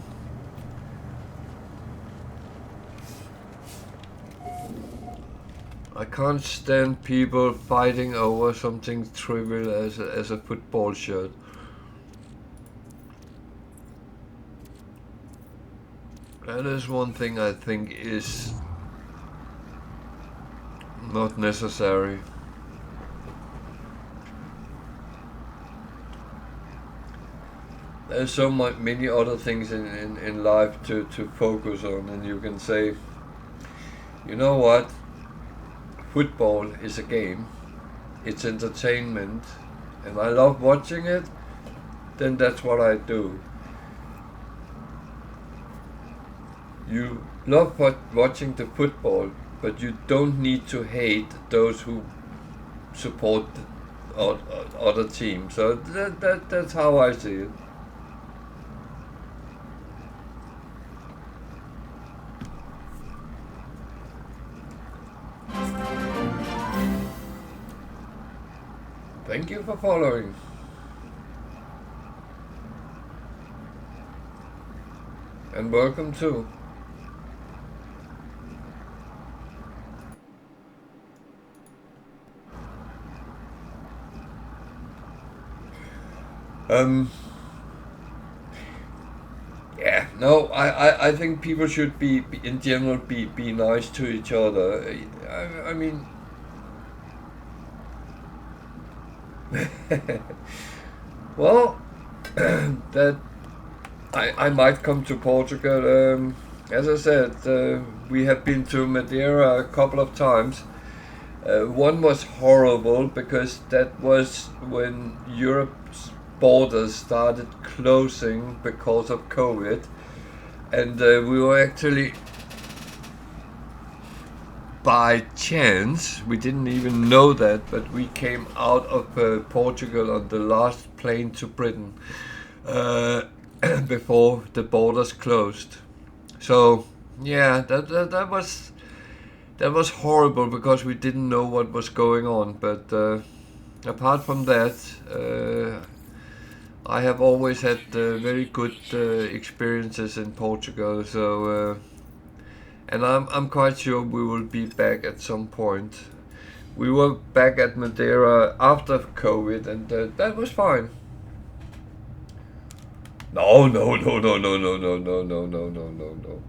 I can't stand people fighting over something trivial as a football shirt. That is one thing I think is not necessary. There's so many other things in life to focus on, and you can say, you know what? Football is a game, it's entertainment, and I love watching it, then that's what I do. You love watching the football, but you don't need to hate those who support other teams. So that's how I see it. Thank you for following. And welcome too. Um, yeah, no, I think people should be in general be nice to each other. I mean, well, that I might come to Portugal. As I said, we have been to Madeira a couple of times. One was horrible because that was when Europe's borders started closing because of COVID, and we were actually, by chance, we didn't even know that, but we came out of Portugal on the last plane to Britain before the borders closed. So yeah, that was horrible because we didn't know what was going on. But apart from that, I have always had very good experiences in Portugal. So and I'm quite sure we will be back at some point. We were back at Madeira after COVID, and that was fine. No, no, no, no, no, no, no, no, no, no, no, no, no.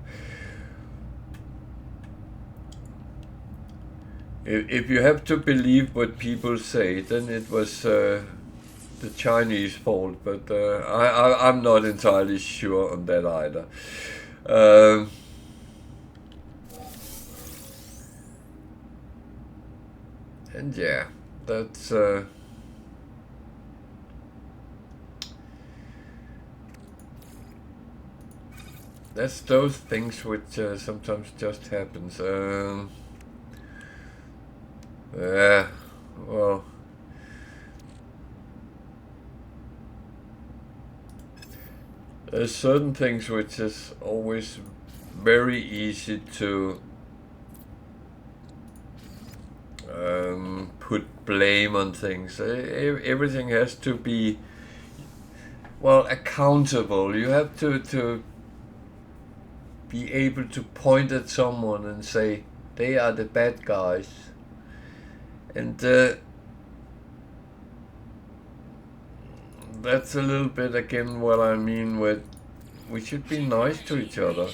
If you have to believe what people say, then it was the Chinese fault, but I'm not entirely sure on that either. Um, and yeah, that's those things which sometimes just happens. Yeah, well, there's certain things which is always very easy to put blame on things. Everything has to be, well, accountable. You have to be able to point at someone and say they are the bad guys. And that's a little bit again what I mean with we should be nice to each other.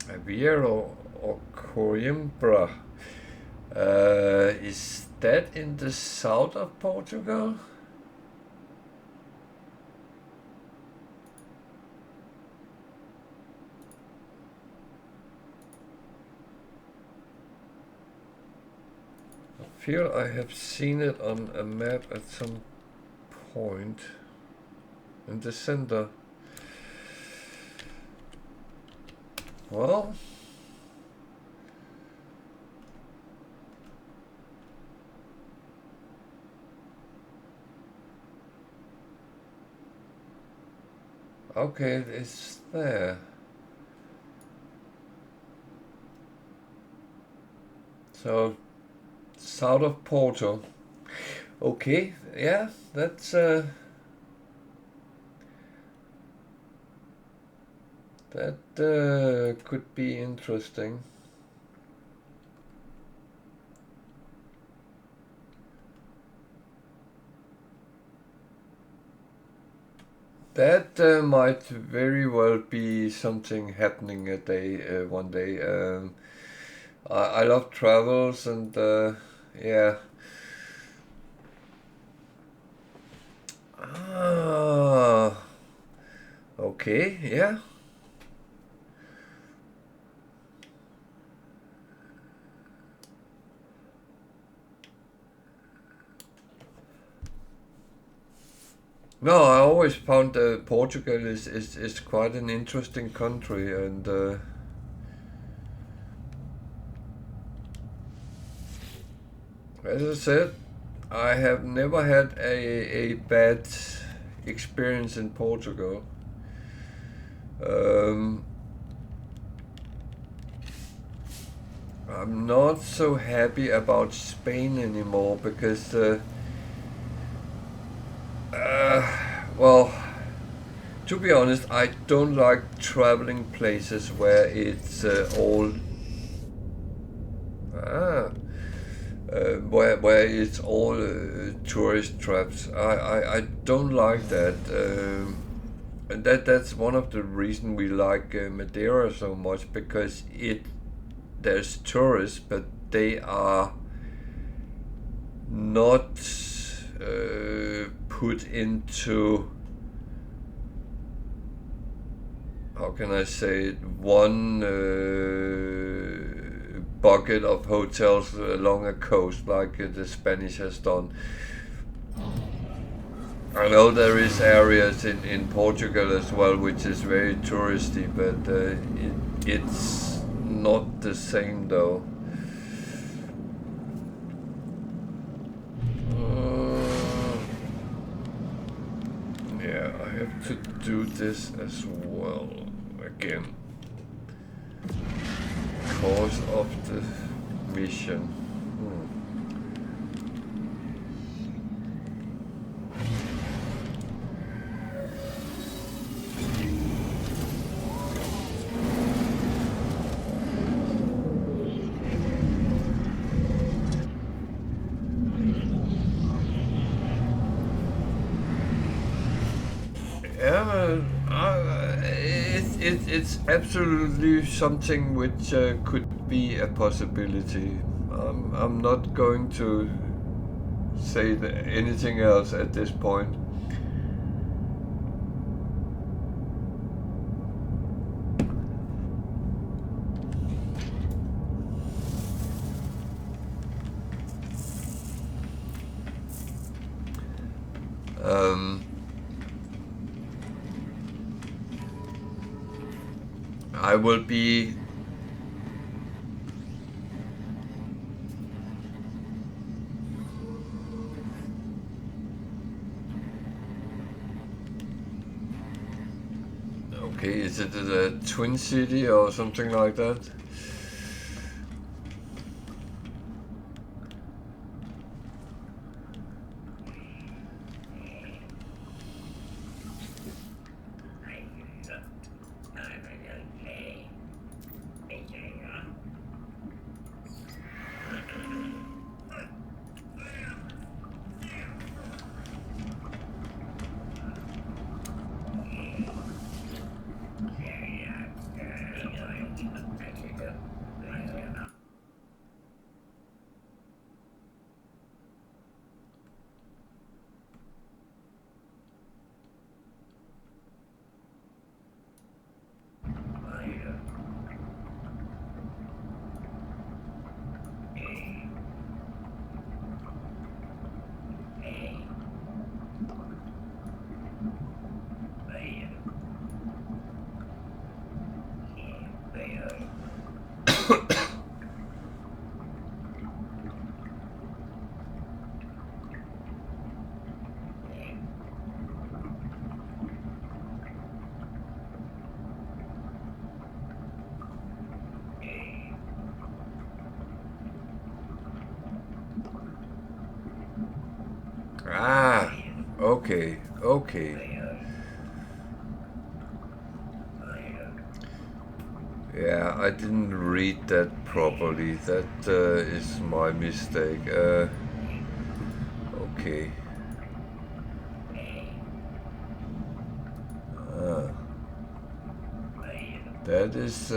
Aveiro or Coimbra. Is that in the south of Portugal? I feel I have seen it on a map at some point in the center. Well, okay, it's there. So, south of Porto. Okay, yeah, that's that could be interesting. That might very well be something happening a day, one day. I love travels and yeah. Ah, okay, yeah. No, I always found Portugal is quite an interesting country, and as I said, I have never had a bad experience in Portugal. Um, I'm not so happy about Spain anymore because, well, to be honest, I don't like traveling places where it's all where it's all tourist traps. I don't like that. And that's one of the reasons we like Madeira so much, because there's tourists, but they are not put into, how can I say it, one bucket of hotels along a coast like the Spanish has done. I know there is areas in Portugal as well which is very touristy, but it's not the same though. Yeah, I have to do this as well again. Because of the mission. It's absolutely something which could be a possibility. I'm not going to say anything else at this point. I will be okay. Is it a twin city or something like that? Okay, okay. Yeah, I didn't read that properly. That is my mistake. Okay. That is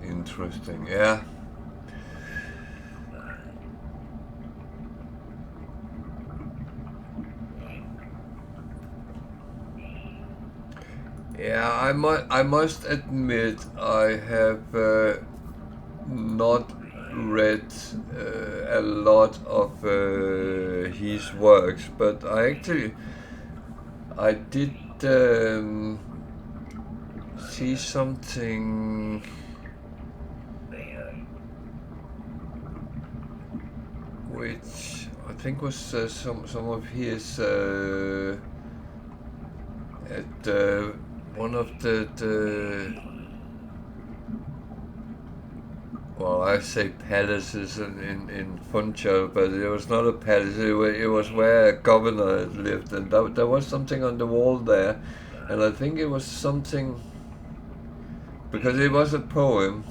interesting. Yeah. Yeah, I must admit I have not read a lot of his works, but I did see something which I think was some of his at one of the Now I say palaces in Funchal, but it was not a palace. It was where a governor lived, and there was something on the wall there, and I think it was something because it was a poem.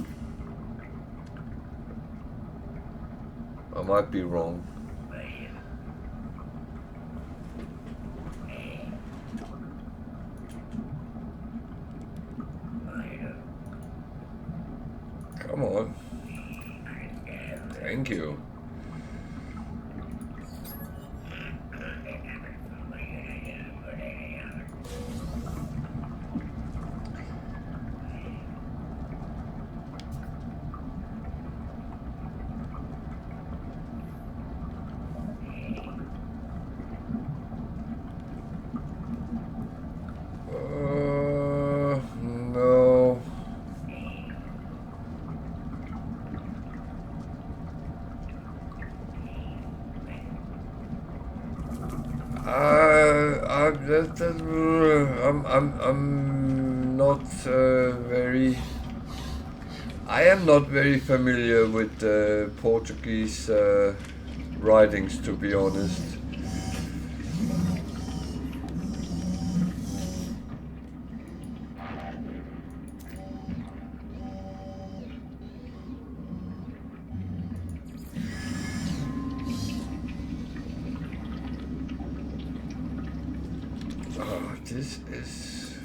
I might be wrong. Come on. Thank you. No. I'm not very. I am not very familiar with Portuguese writings, to be honest. This is...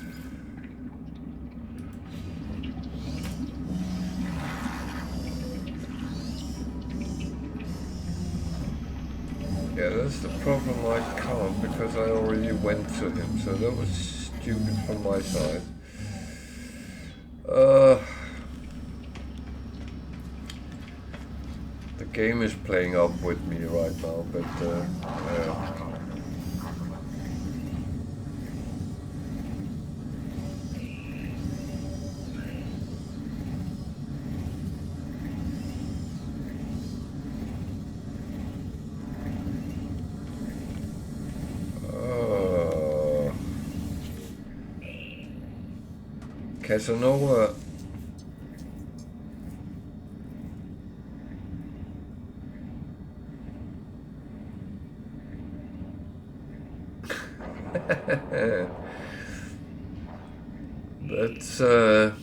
Yeah, that's the problem. I can't because I already went to him, so that was stupid from my side. The game is playing up with me right now, but Casanova. That's I'm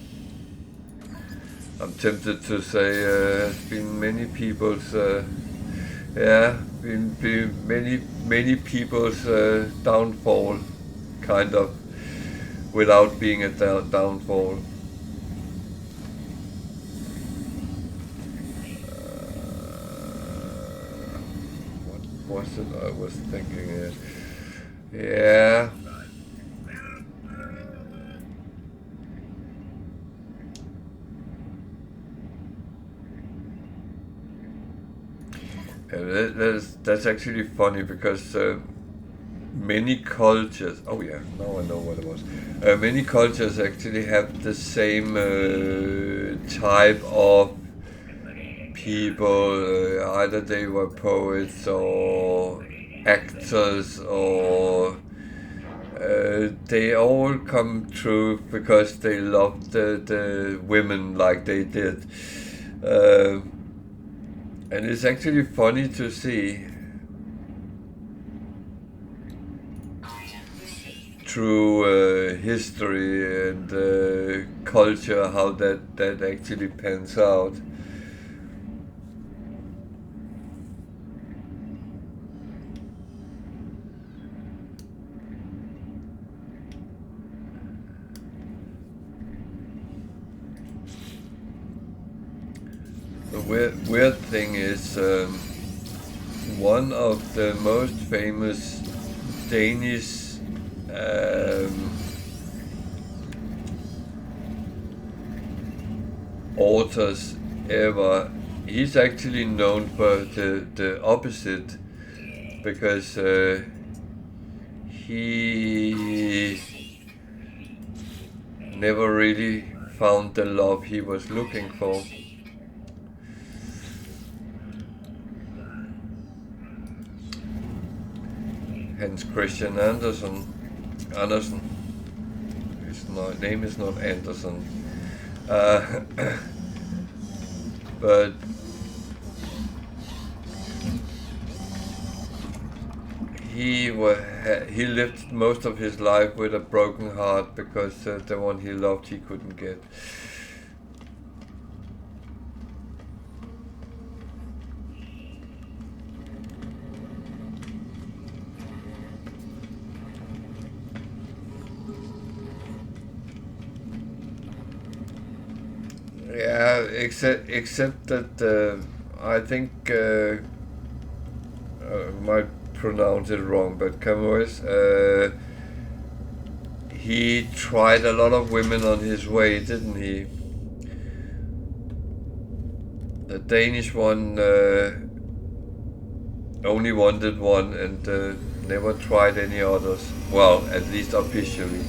tempted to say has been many people's been many people's downfall, kind of, without being a downfall. What was it I was thinking? Yeah. That's actually funny because many cultures. Oh yeah, now I know what it was. Many cultures actually have the same type of people. Either they were poets or actors, or they all come through because they loved the women like they did. And it's actually funny to see through history and culture how that actually pans out. The weird thing is one of the most famous Danish authors ever, he's actually known for the opposite, because he never really found the love he was looking for. Hence Christian Andersen. His name is not Andersen. but he lived most of his life with a broken heart because the one he loved he couldn't get. Yeah, except that I think might pronounce it wrong, but Camus, he tried a lot of women on his way, didn't he? The Danish one only wanted one and never tried any others. Well, at least officially.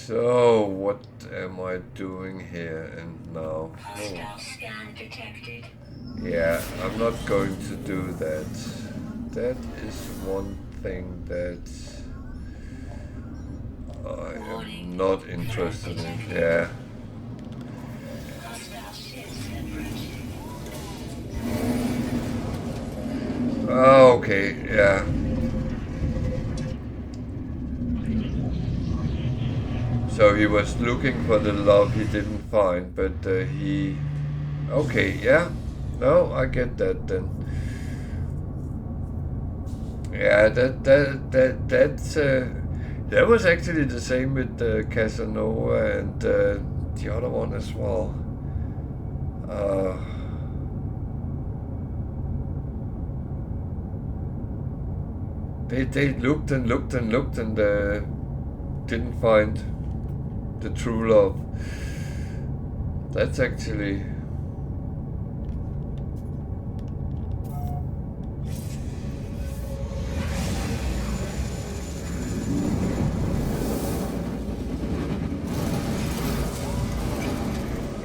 So, what am I doing here and now? Hostile scan detected. Yeah, I'm not going to do that. That is one thing that I am not interested in. Yeah. Hostile ship separate. Oh, okay, yeah. So he was looking for the love he didn't find, but he... Okay, yeah. No, I get that then. Yeah, that's... that was actually the same with Casanova and the other one as well. They looked and looked and looked and didn't find the true love. That's actually...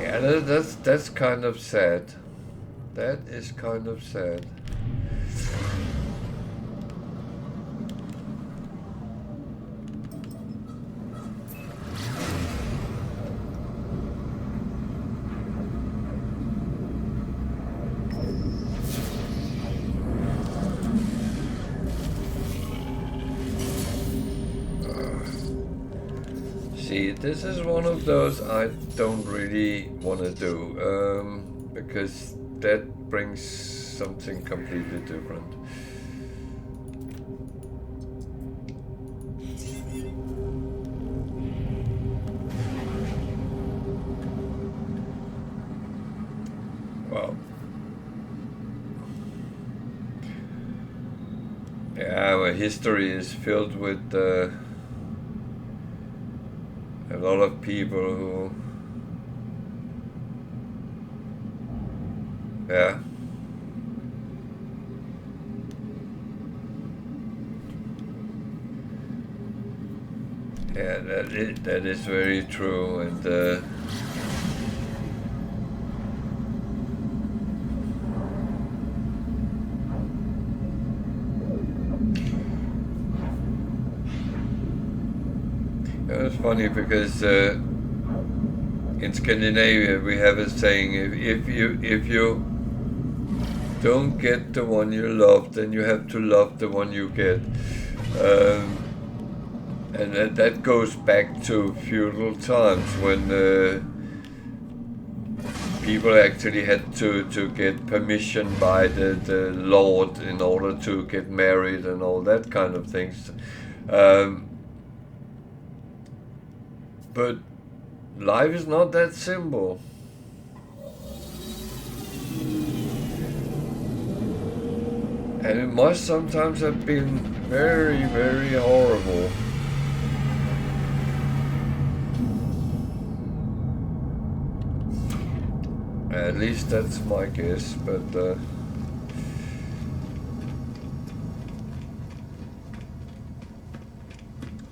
Yeah, that's kind of sad. That is kind of sad. See, this is one of those I don't really want to do, because that brings something completely different. Well, yeah, our history is filled with a lot of people who, yeah. Yeah, that is very true, and it was funny because in Scandinavia we have a saying: if you don't get the one you love, then you have to love the one you get. And that goes back to feudal times when people actually had to get permission by the lord in order to get married and all that kind of things. But life is not that simple. And it must sometimes have been very, very horrible. At least that's my guess, but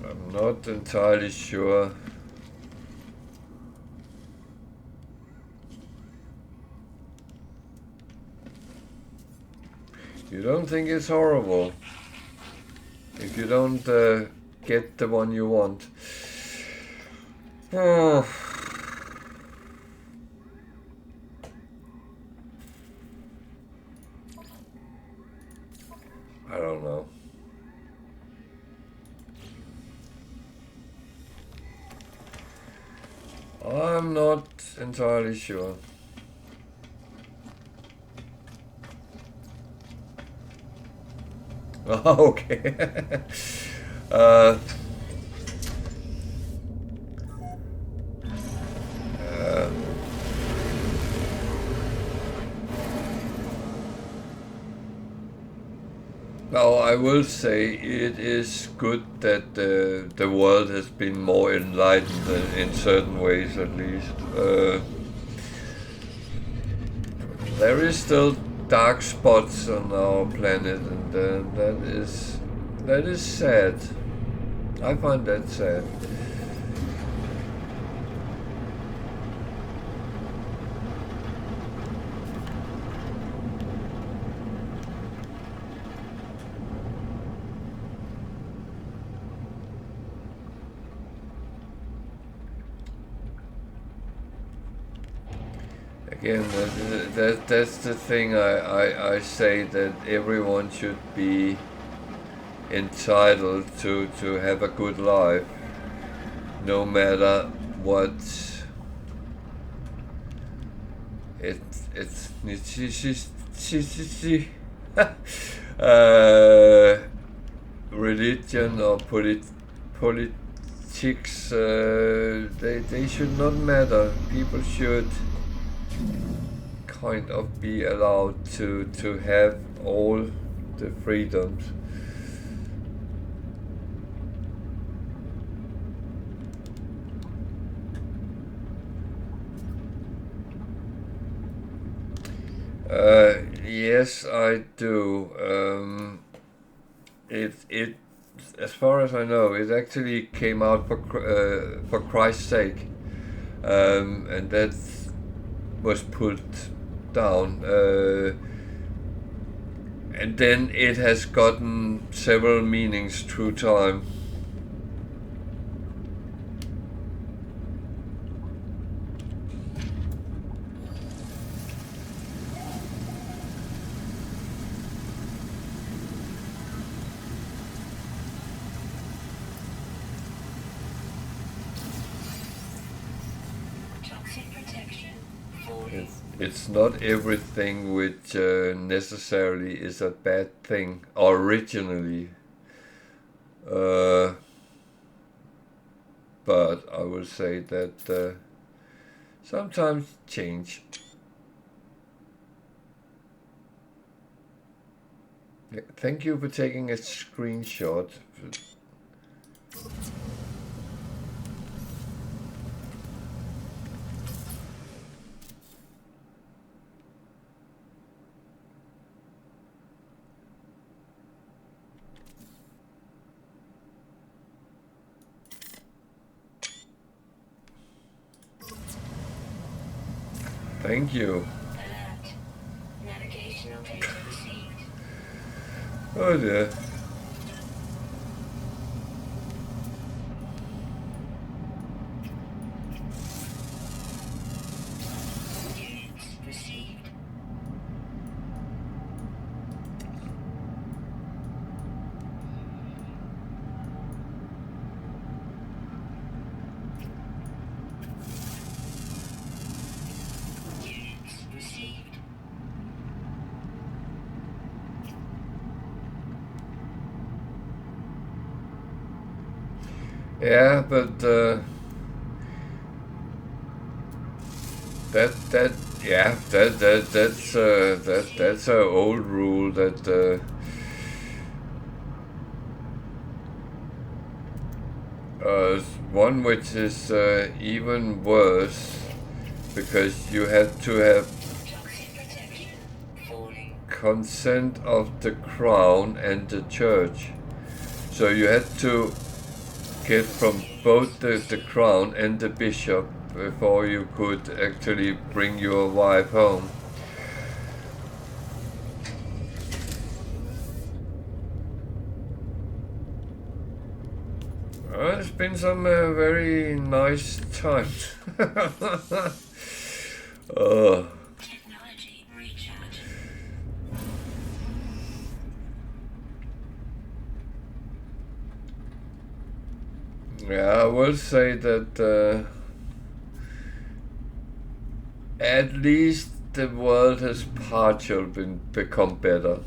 I'm not entirely sure You don't think it's horrible if you don't get the one you want. Oh. I don't know. I'm not entirely sure. Okay. uh, Now, I will say it is good that the world has been more enlightened in certain ways, at least. There is still dark spots on our planet, and that is sad. I find that sad. Again, that's the thing I say, that everyone should be entitled to have a good life, no matter what religion or politics, they should not matter. People should kind of be allowed to have all the freedoms. Yes, I do. It as far as I know, it actually came out for Christ's sake, and that was put down, and then it has gotten several meanings through time. It's not everything which necessarily is a bad thing originally, but I would say that sometimes change. Yeah, thank you for taking a screenshot. Thank you. Alert. Navigational data received. Oh dear. Units received. Units received. Yeah, but that's an old rule that one which is even worse, because you had to have Toxic protection. Falling. consent of the crown and the church. So you had to get from both the crown and the bishop before you could actually bring your wife home. Yeah, it's been some very nice times. Technology recharge. Yeah, I will say that at least the world has partially become better.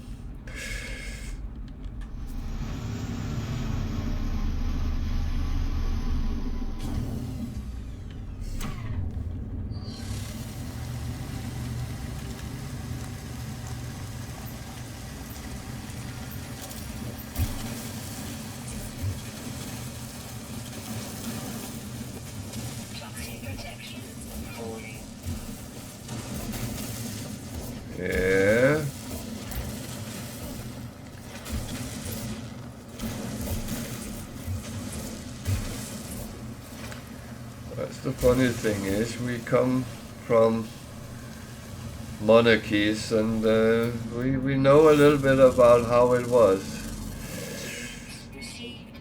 Toxic protection. Falling. Yeah. That's the funny thing is we come from monarchies and we know a little bit about how it was. Received.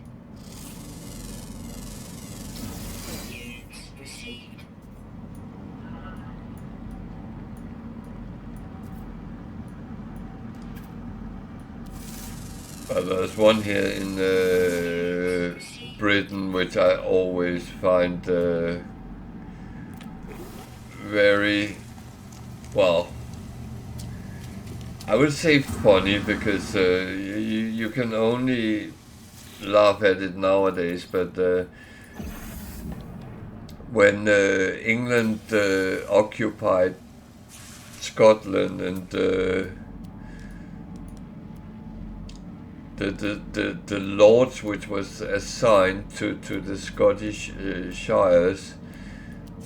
Units received. There's one here in Britain which I always find very, well, I would say funny because you can only laugh at it nowadays, but when England occupied Scotland and the lords which was assigned to the Scottish shires,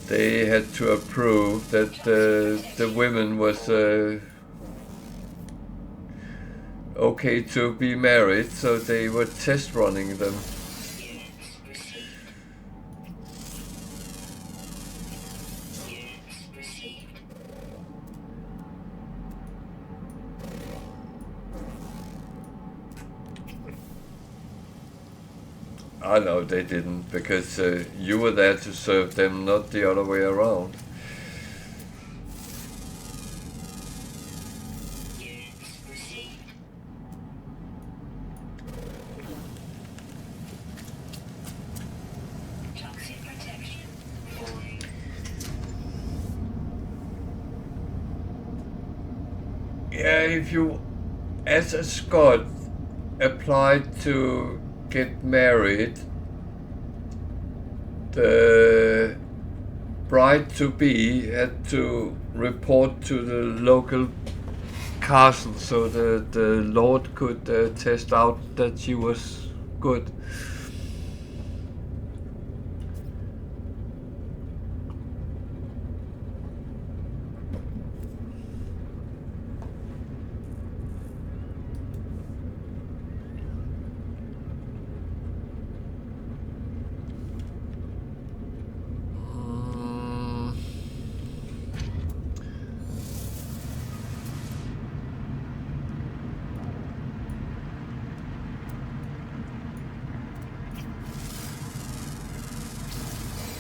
they had to approve that the women was okay to be married, so they were test running them. Units received. Units received. I know they didn't, because you were there to serve them, not the other way around. Units received. Toxic protection. Falling. Yeah, if you, as a Scot, applied to get married, the bride-to-be had to report to the local castle so the lord could test out that she was good.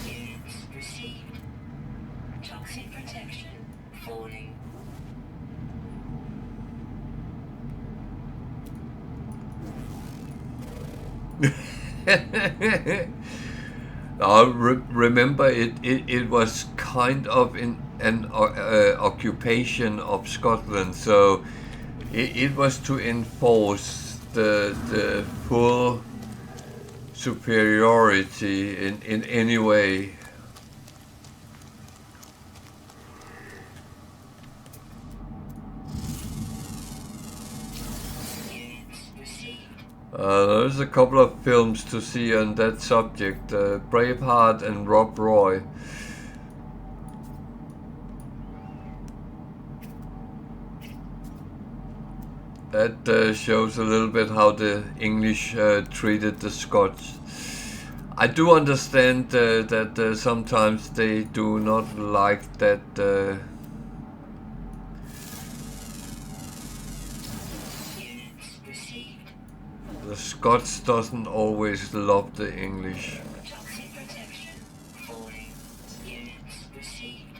Units received. Toxic protection. Falling. Now remember, it was kind of an occupation of Scotland, so it was to enforce the full superiority in any way. Units received. There's a couple of films to see on that subject, Braveheart and Rob Roy. That shows a little bit how the English treated the Scots. I do understand that sometimes they do not like that Units received. The Scots doesn't always love the English. Toxic protection. Falling. Units received.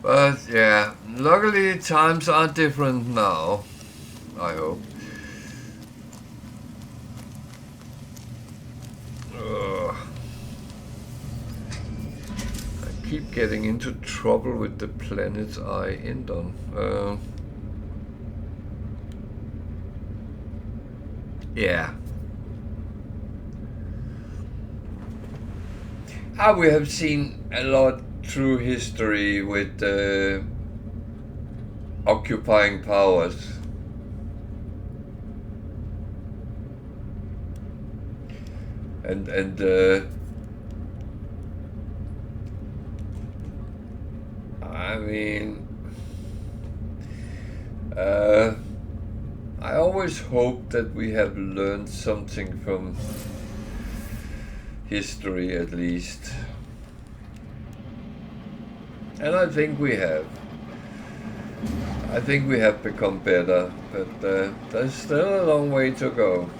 But yeah, luckily times are different now, I hope. Ugh. I keep getting into trouble with the planets I end on. Yeah. We have seen a lot through history with occupying powers. And I mean, I always hope that we have learned something from history at least. And I think we have. I think we have become better, but there's still a long way to go.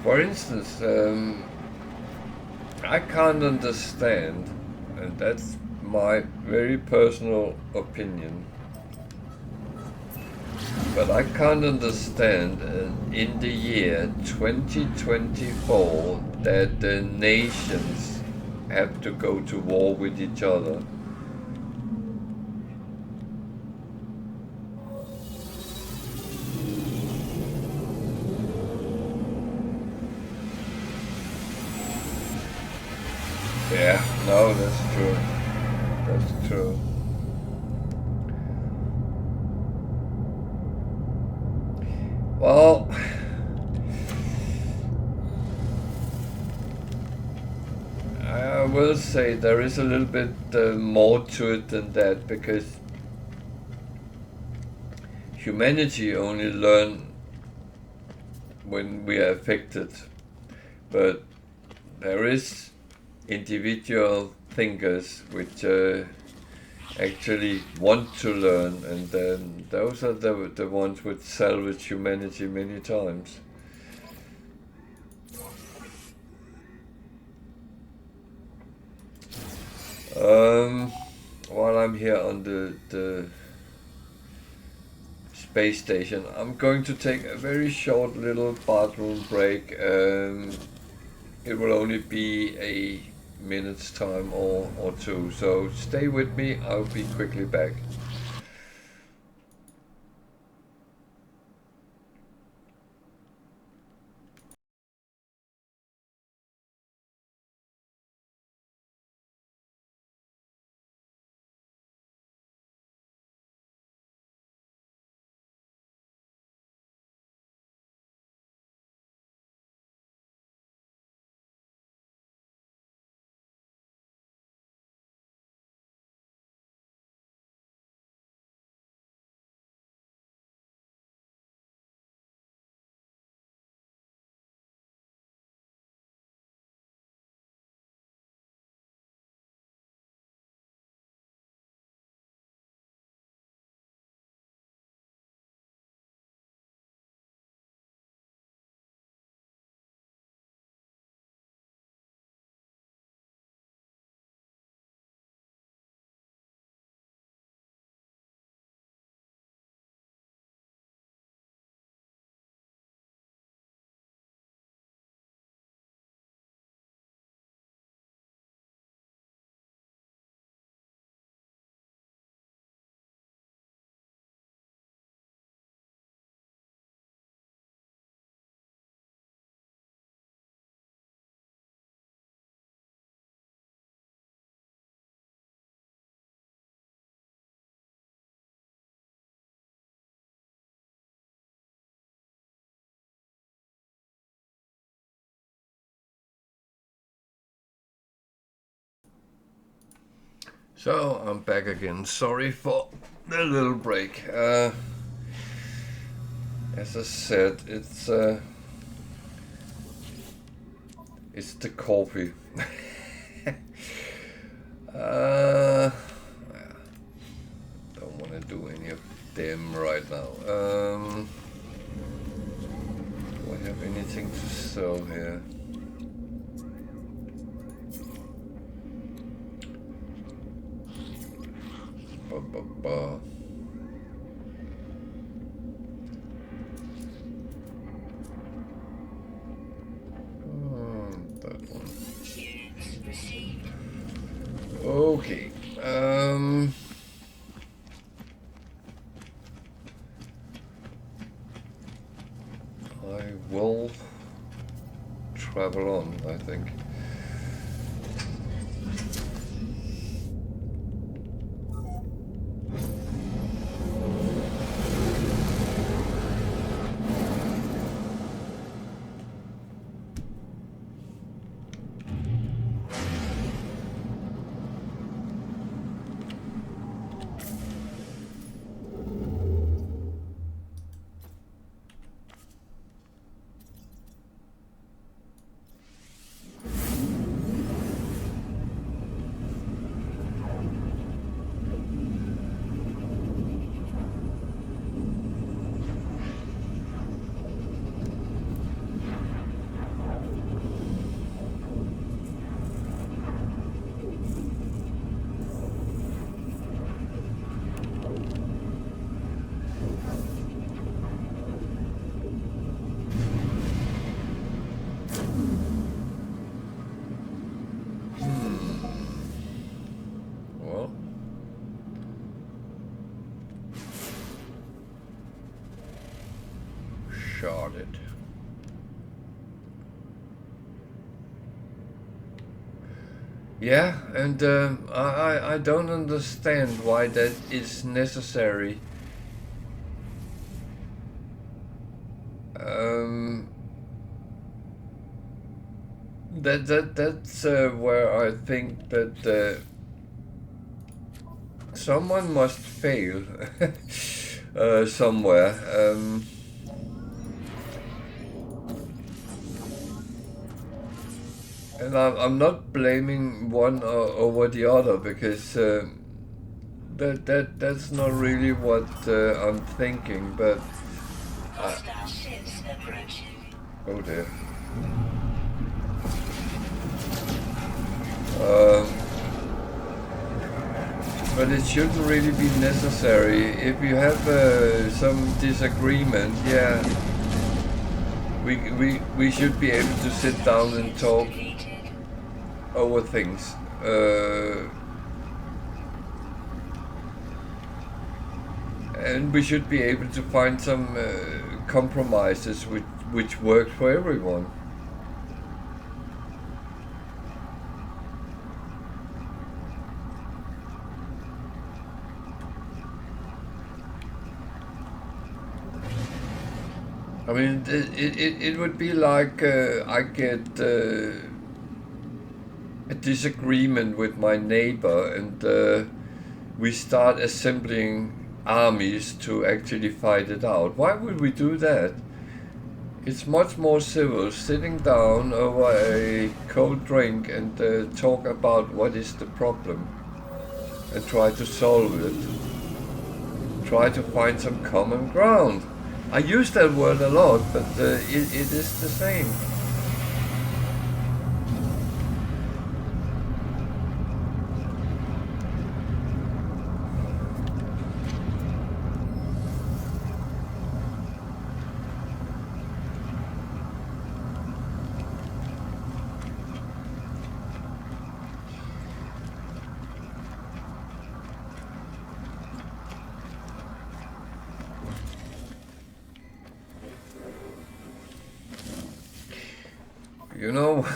For instance, I can't understand, and that's my very personal opinion, but I can't understand in the year 2024 that the nations have to go to war with each other. Yeah, no, that's true. That's true. Well, I will say there is a little bit more to it than that, because humanity only learn when we are affected, but there is individual thinkers which actually want to learn, and then those are the ones which salvage humanity many times. While I'm here on the space station, I'm going to take a very short little bathroom break. It will only be a minute's time or two, so stay with me, I'll be quickly back. So I'm back again. Sorry for the little break. As I said, it's the coffee. Don't want to do any of them right now. Do I have anything to sell here? That one. Okay. I will travel on, I think. Well, sharded. Yeah, and I don't understand why that is necessary. That's where I think that someone must fail somewhere. And I'm not blaming one over the other, because that's not really what I'm thinking. But oh dear. But it shouldn't really be necessary. If you have some disagreement, yeah, we should be able to sit down and talk over things. And we should be able to find some compromises which work for everyone. I mean, it would be like I get a disagreement with my neighbor, and we start assembling armies to actually fight it out. Why would we do that? It's much more civil, sitting down over a cold drink and talk about what is the problem and try to solve it. Try to find some common ground. I use that word a lot, but it is the same. You know,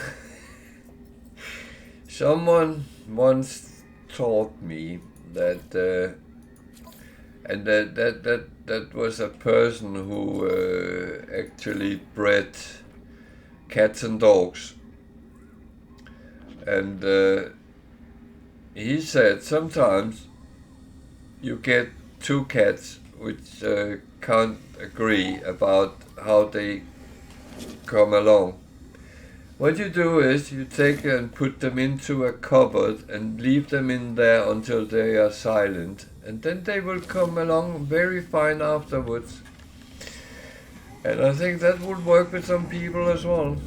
someone once taught me that, and that was a person who actually bred cats and dogs, and he said sometimes you get two cats which can't agree about how they come along. What you do is you take and put them into a cupboard and leave them in there until they are silent, and then they will come along very fine afterwards. And I think that would work with some people as well.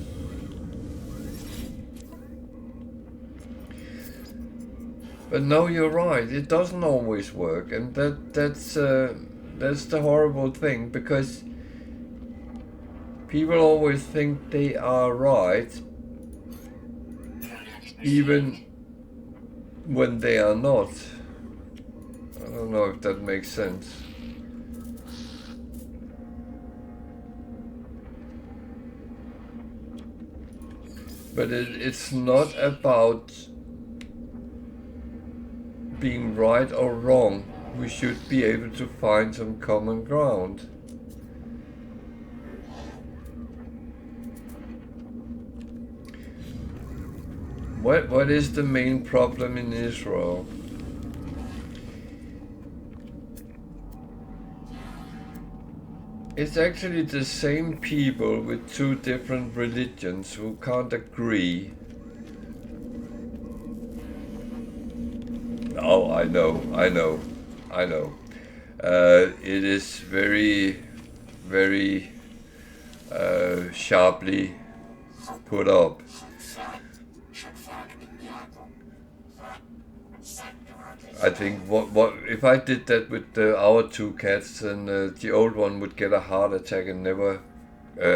But no, you're right. It doesn't always work, and that's the horrible thing, because people always think they are right, even when they are not. I don't know if that makes sense. But it's not about being right or wrong. We should be able to find some common ground. What is the main problem in Israel? It's actually the same people with two different religions who can't agree. Oh, I know. It is very, very sharply put up. I think what if I did that with our two cats, and the old one would get a heart attack and never,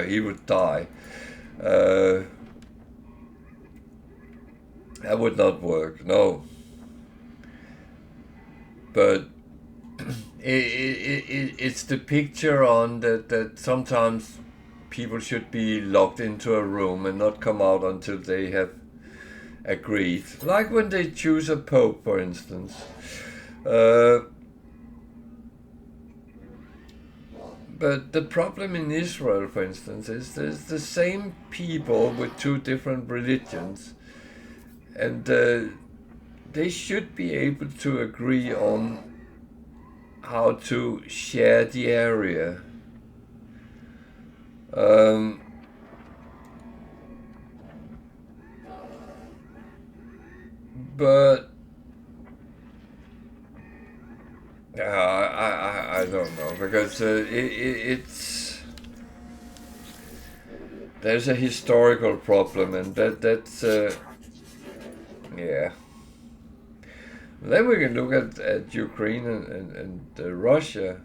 he would die. That would not work. No. But it's the picture on that sometimes people should be locked into a room and not come out until they have agreed. Like when they choose a pope, for instance. But the problem in Israel, for instance, is there's the same people with two different religions, and they should be able to agree on how to share the area. But I don't know, because it's there's a historical problem, and that's yeah. Then we can look at Ukraine and Russia.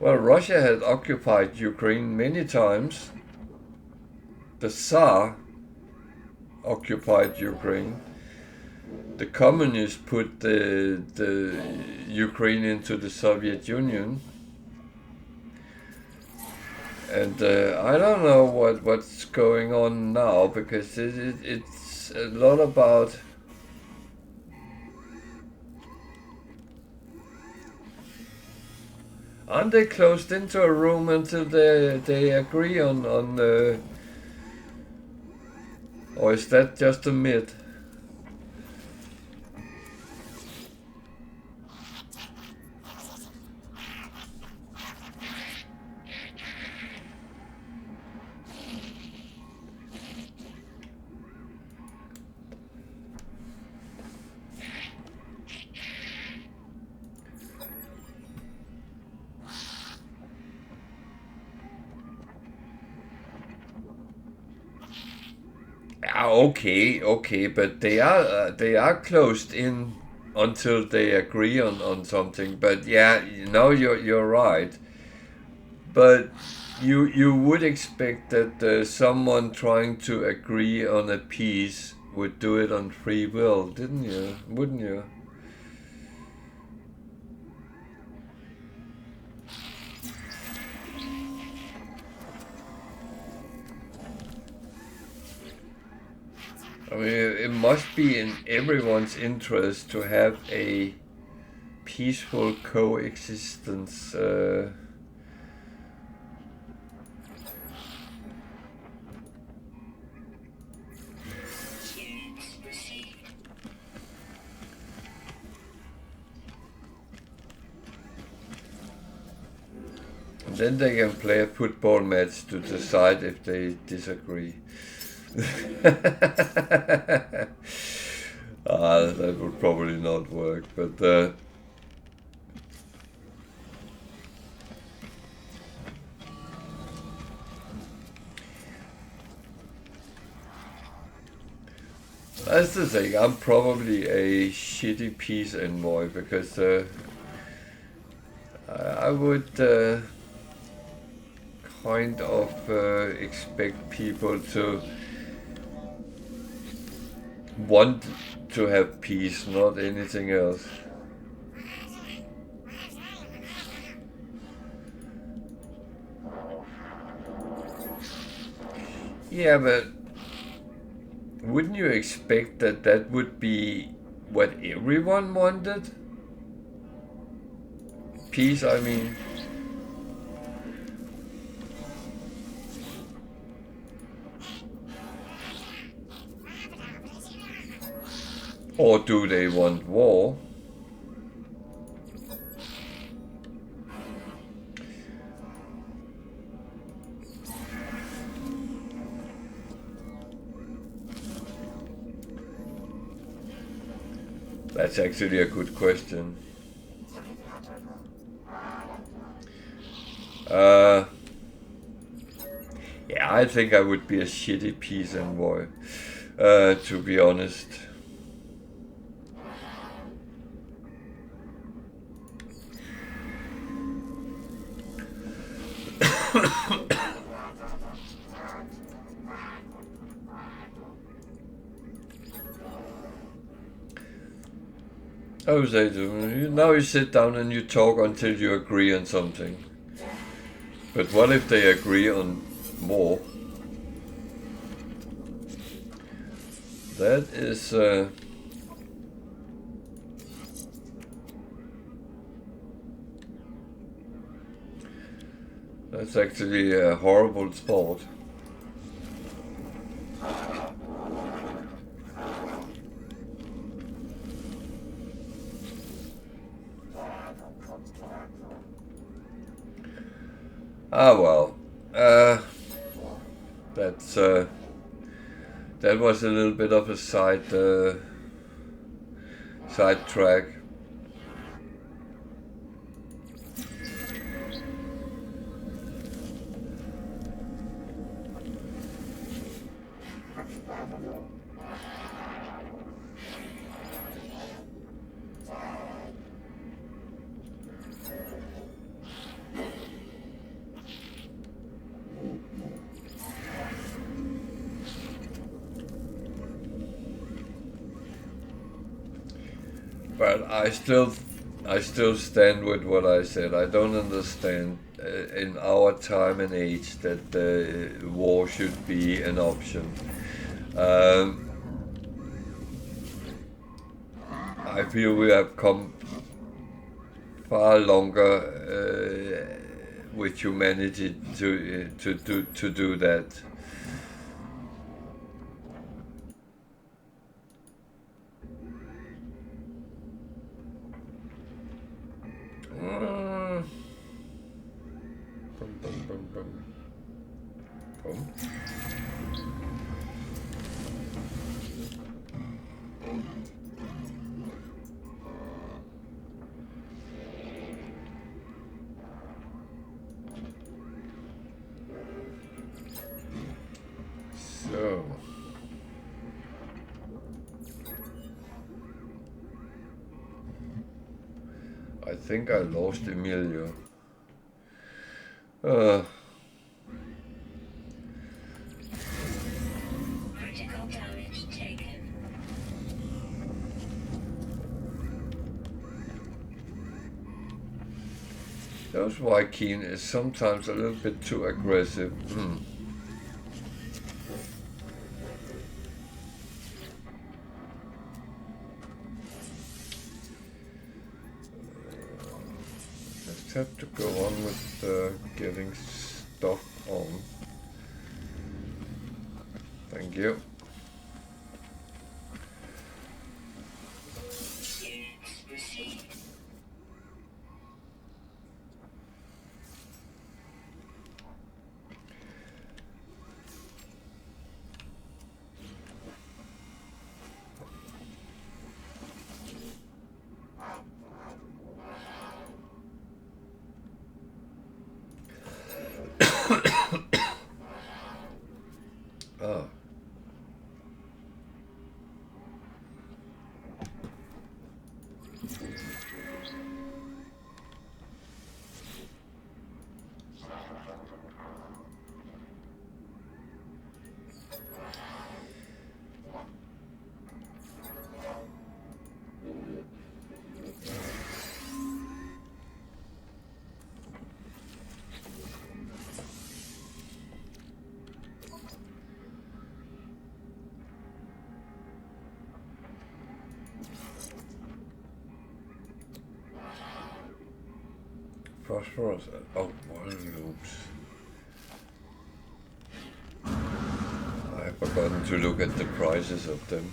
Well, Russia had occupied Ukraine many times. The Tsar occupied Ukraine. The communists put the Ukraine into the Soviet Union. And I don't know what's going on now, because it's a lot about aren't they closed into a room until they agree on or is that just a myth? Okay, but they are closed in until they agree on something. But yeah, now you're right. But you would expect that someone trying to agree on a peace would do it on free will, didn't you? Wouldn't you? I mean, it must be in everyone's interest to have a peaceful coexistence. Units then they can play a football match to decide if they disagree. That would probably not work, but that's the thing. I'm probably a shitty peace envoy because I would kind of expect people to want to have peace, not anything else. Yeah, but wouldn't you expect that that would be what everyone wanted? Peace, I mean. Or do they want war? That's actually a good question. Yeah, I think I would be a shitty peace envoy, to be honest. Oh, they do. Now you sit down and you talk until you agree on something. But what if they agree on more? That is... that's actually a horrible sport. Ah well, that's that was a little bit of a sidetrack. But I still stand with what I said. I don't understand in our time and age that war should be an option. I feel we have come far longer with humanity to do that. So I think I lost Emilio. Critical damage taken. Those Viking is sometimes a little bit too aggressive. Just have to go on with getting stuff on. Thank you. Units received. Phosphorus. Oh, volumes. I have forgotten to look at the prices of them.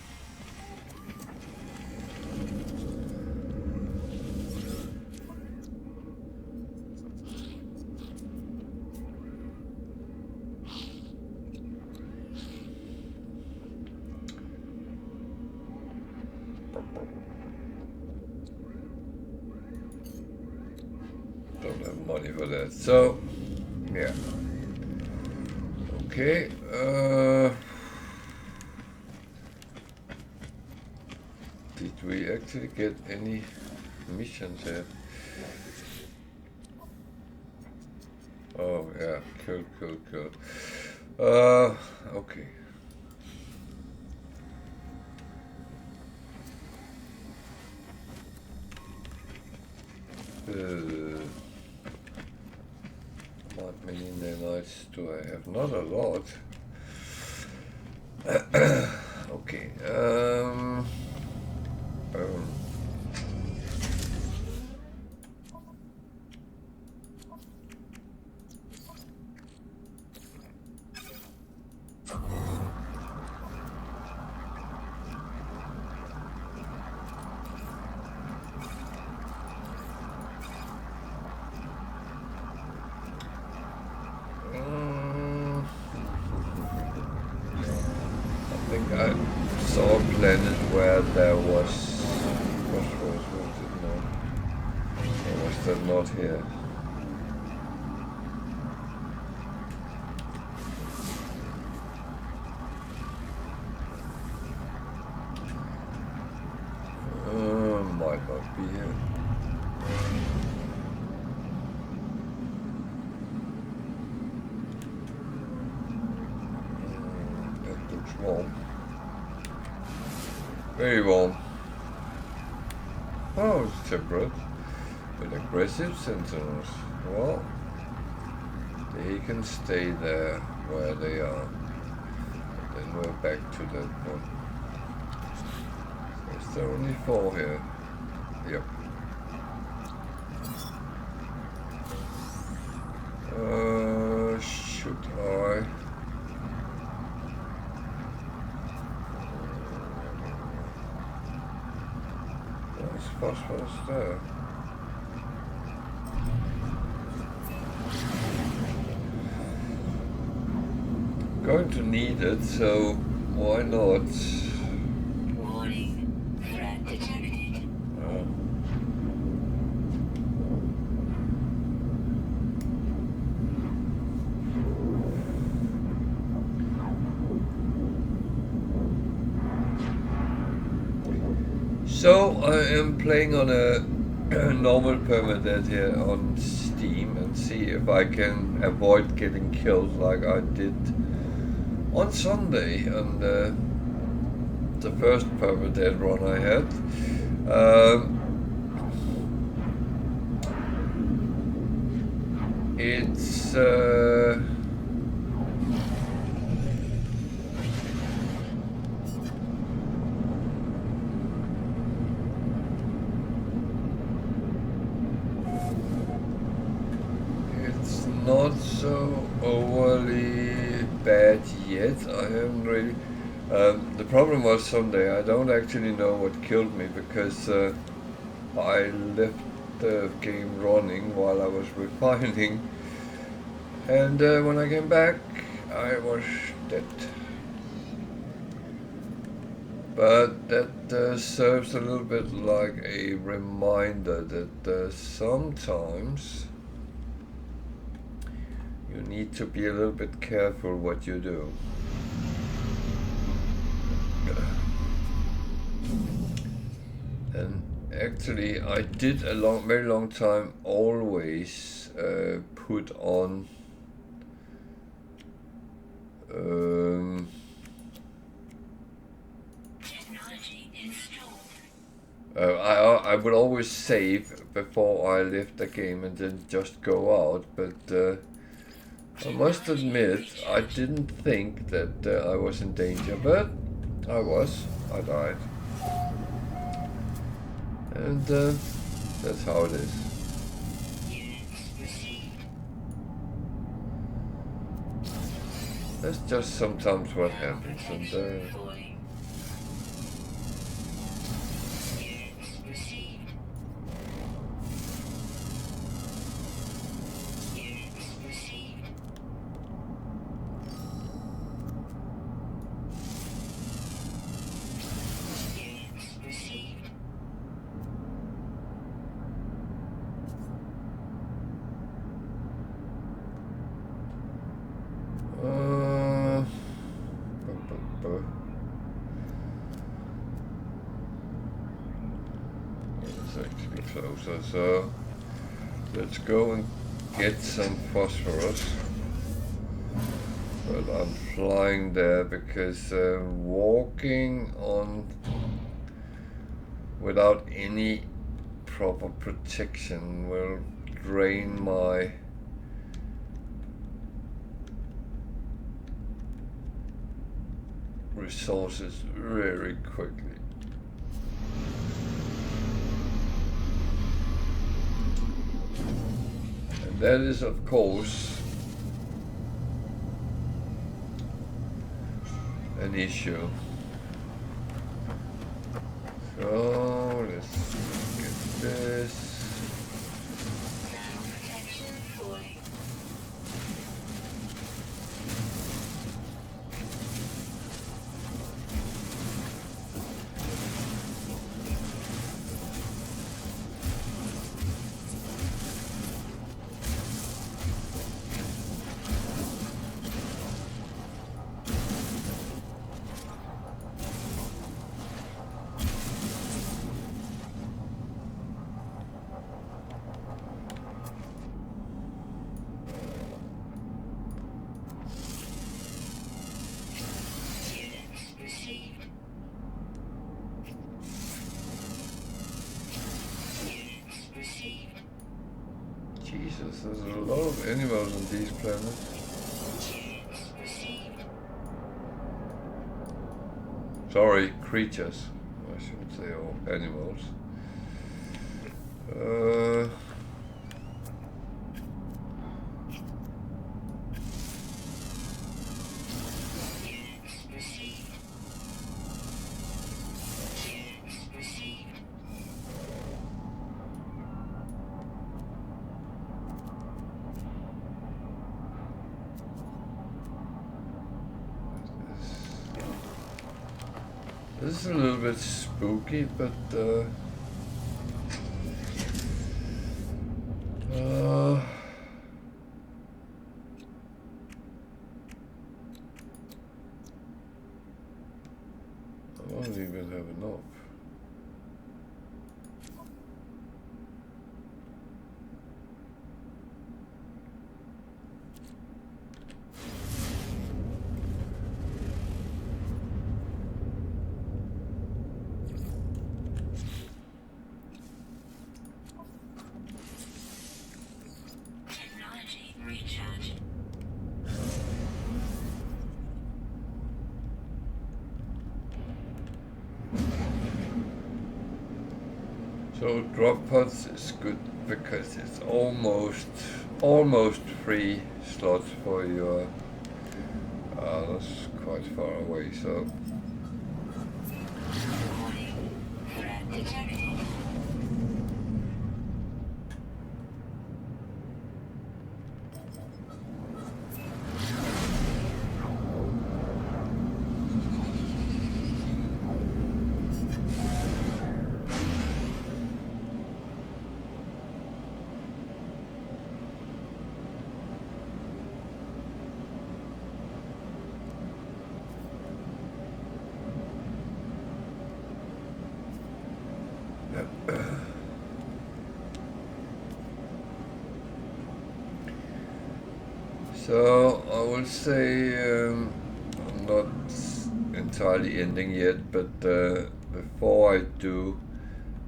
Don't have money for that. So, yeah. Okay. Did we actually get any missions here? Oh yeah, cool. Okay. What many nanites do I have? Not a lot. Okay. I think I saw a planet where there was phosphorus, was it not? Or was that not here? Might not be here. That looks warm. Very warm. Oh, it's temperate. With aggressive sentinels. Well, they can stay there where they are. And then we're back to that one. Is there only 4 here? Yep. Should I? There's phosphorus there. Going to need it, so why not? Warning. Threat detected. So I am playing on a normal permadeath here on Steam and see if I can avoid getting killed like I did on Sunday on the first permadeath run I had. It's not so overly bad yet. I haven't really. The problem was Sunday. I don't actually know what killed me because I left the game running while I was refining, and when I came back, I was dead. But that serves a little bit like a reminder that sometimes you need to be a little bit careful what you do. And actually I did very long time always put on Technology installed. I would always save before I left the game and then just go out, but I must admit I didn't think that I was in danger, but I was. I died. And that's how it is. Units That's just sometimes what happens, and Falling. Units received. Units received. Units received. It's actually closer, so let's go and get some phosphorus. But I'm flying there because walking on without any proper protection will drain my resources very quickly. And that is, of course, an issue. So let's get this. Protection falling. Units received. Units received. Jesus, there's a lot of animals on these planets. Units received. Sorry, creatures. I shouldn't say all animals. Units received. Units received. This is a little bit spooky, but I don't even have enough. Technology recharge. So drop pods is good because it's almost free slots for your. That's quite far away. So Warning. Threat detected. So I will say I'm not entirely ending yet, but before I do,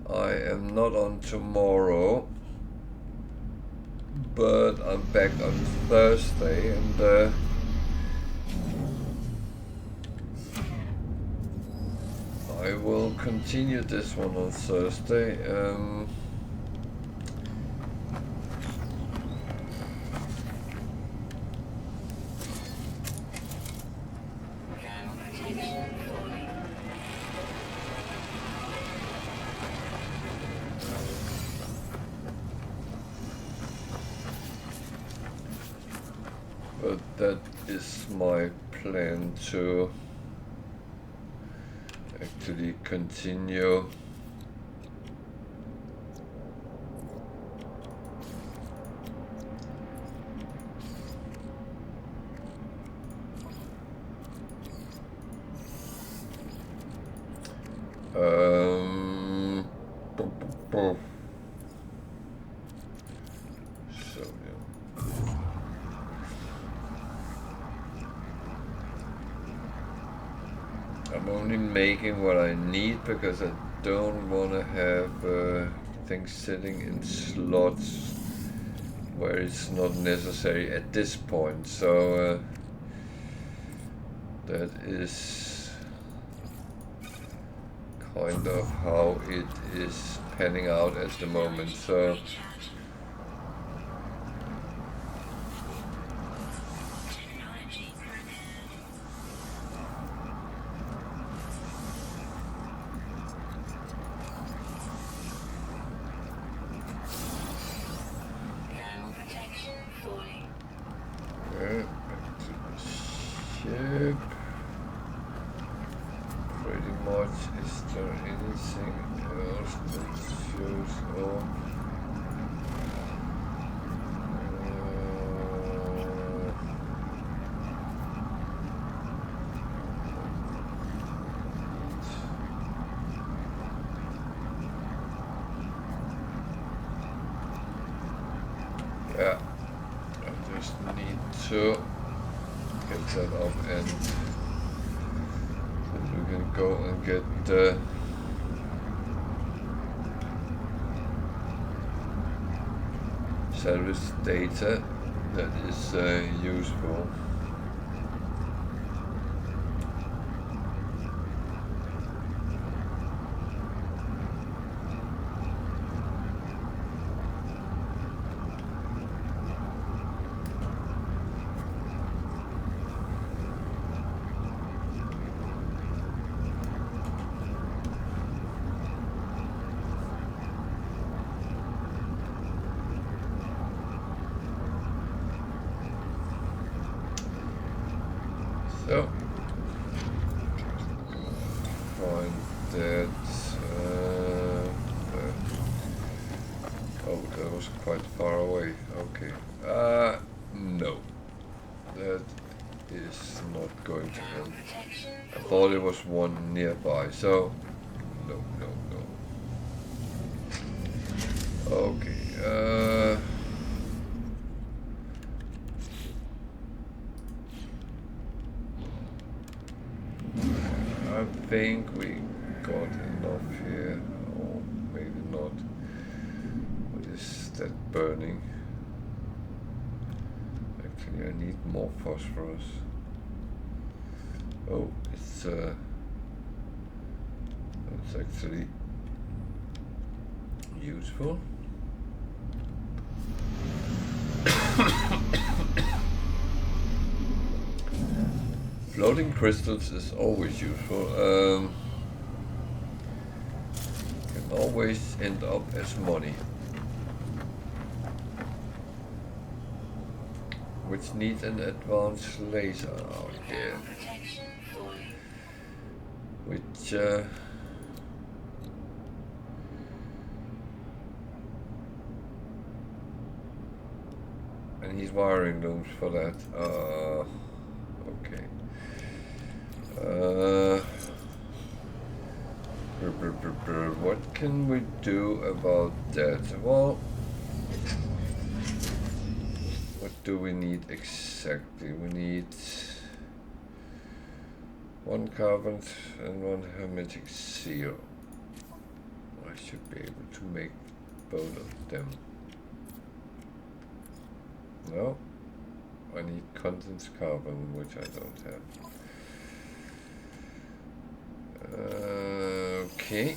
I am not on tomorrow, but I'm back on Thursday, and I will continue this one on Thursday. is my plan to actually continue so yeah. I'm only making what I need because I don't want to have things sitting in slots where it's not necessary at this point. So that is kind of how it is panning out at the moment. So ship. Pretty much. Is there anything else that shows up? Yeah, I just need to get that up and then we can go and get the service data that is useful. So, find that, oh, that was quite far away, okay. No, that is not going to help. I thought it was one nearby, so, no. Okay, I think we got enough here, or maybe not. What is that burning? Actually, I need more phosphorus. Oh, it's actually useful. Floating crystals is always useful. Can always end up as money, which needs an advanced laser out here, which and he's wiring looms for that. Okay. What can we do about that? Well, what do we need exactly? We need one carbon and one hermetic seal. I should be able to make both of them. No, I need condensed carbon, which I don't have. Okay.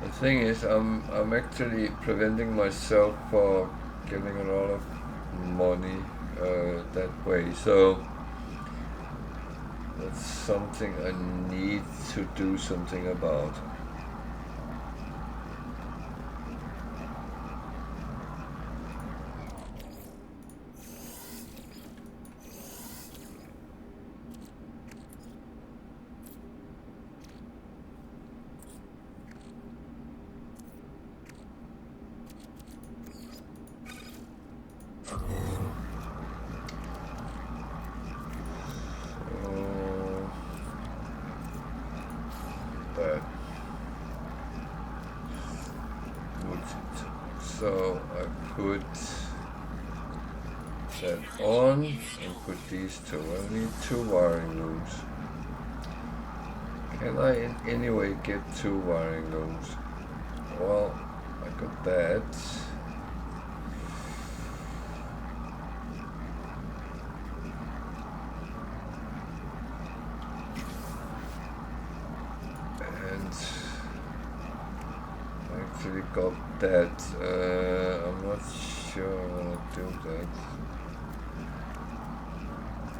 The thing is, I'm actually preventing myself for getting a lot of money that way. So that's something I need to do something about. So I put that on and put these two. I need 2 wiring looms. Can I in any way get 2 wiring looms? Well, I got that. Actually got that. I'm not sure I want to do that.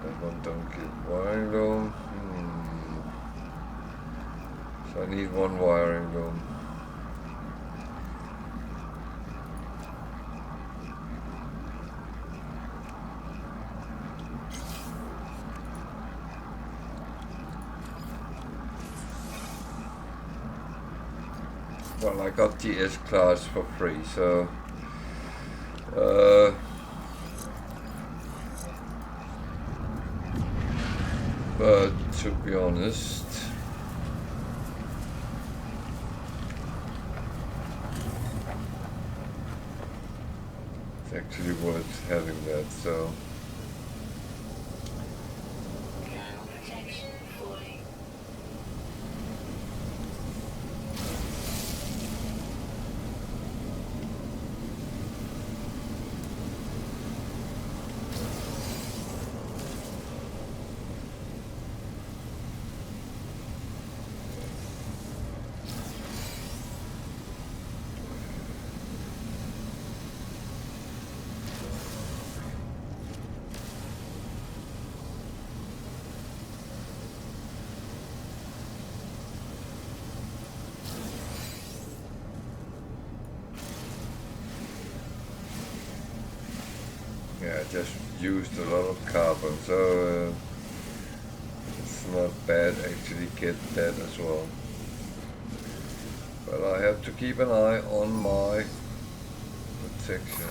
That one don't get wiring loom. So I need 1 wiring loom. Well, I got the S-Class for free, so but to be honest, it's actually worth having that, so yeah, I just used a lot of carbon, so it's not bad actually get that as well. But I have to keep an eye on my protection.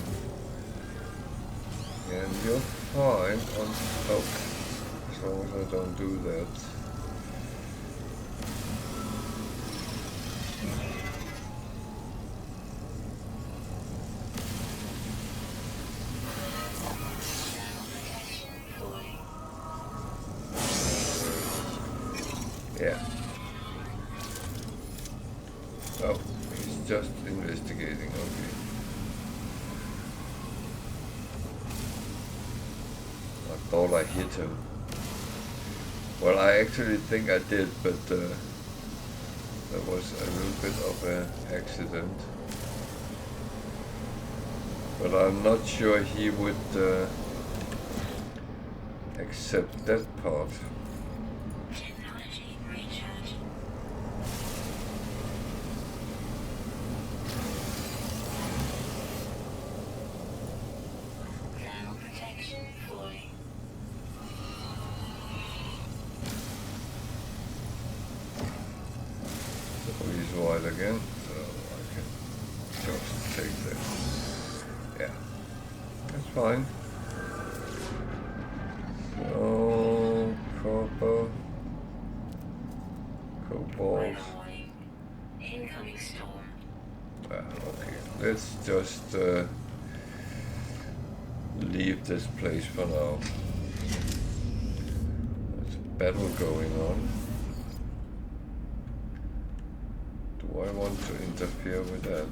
And you'll find on, oh, as long as I don't do that. Yeah. Oh, he's just investigating, okay. I thought I hit him. Well, I actually think I did, but that was a little bit of an accident. But I'm not sure he would accept that part. Wide again, so I can just take that. Yeah, that's fine. So, copper, cobalt. Incoming storm. Okay, let's just leave this place for now. There's a battle going on. Do I want to interfere with that?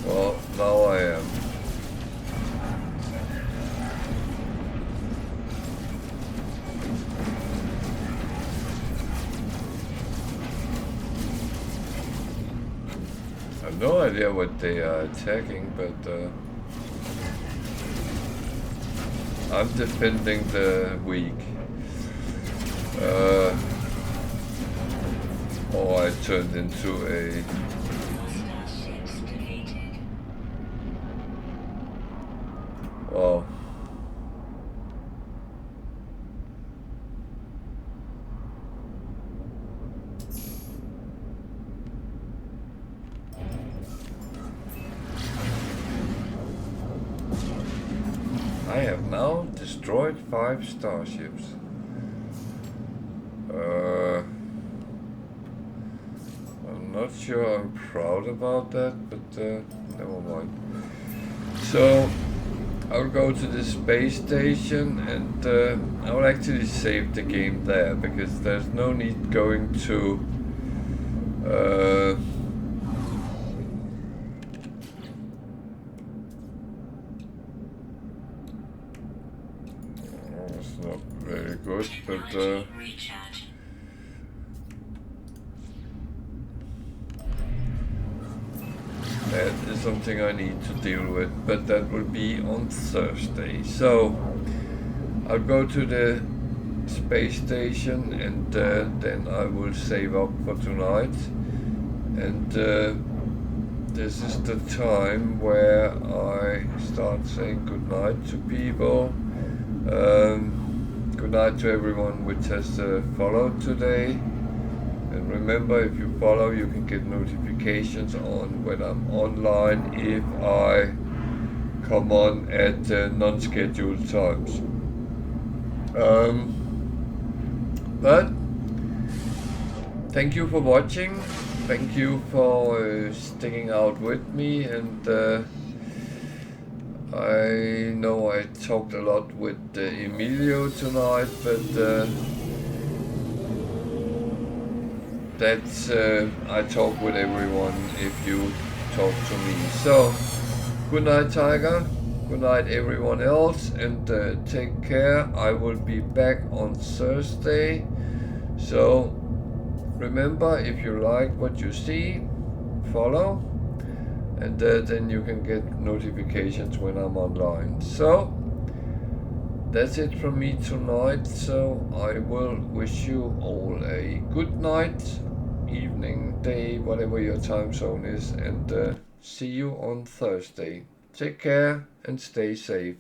Well, now I am. no idea what they are attacking, but I'm defending the weak. Or I turned into a... Wow. I have now destroyed 5 starships. I'm not sure I'm proud about that, but never mind. So I'll go to the space station and I'll actually save the game there, because there's no need going to it's not very good, but that is something I need to deal with, but that will be on Thursday. So I'll go to the space station and then I will save up for tonight. And this is the time where I start saying goodnight to people. Good night to everyone which has followed today. And remember, if you follow, you can get notifications on when I'm online if I come on at non-scheduled times. But thank you for watching. Thank you for sticking out with me, and I know I talked a lot with Emilio tonight, but that's I talk with everyone if you talk to me. So good night, Tiger. Good night, everyone else, and take care. I will be back on Thursday. So remember, if you like what you see, follow, and then you can get notifications when I'm online. So that's it from me tonight. So I will wish you all a good night, evening, day, whatever your time zone is, and see you on Thursday. Take care and stay safe.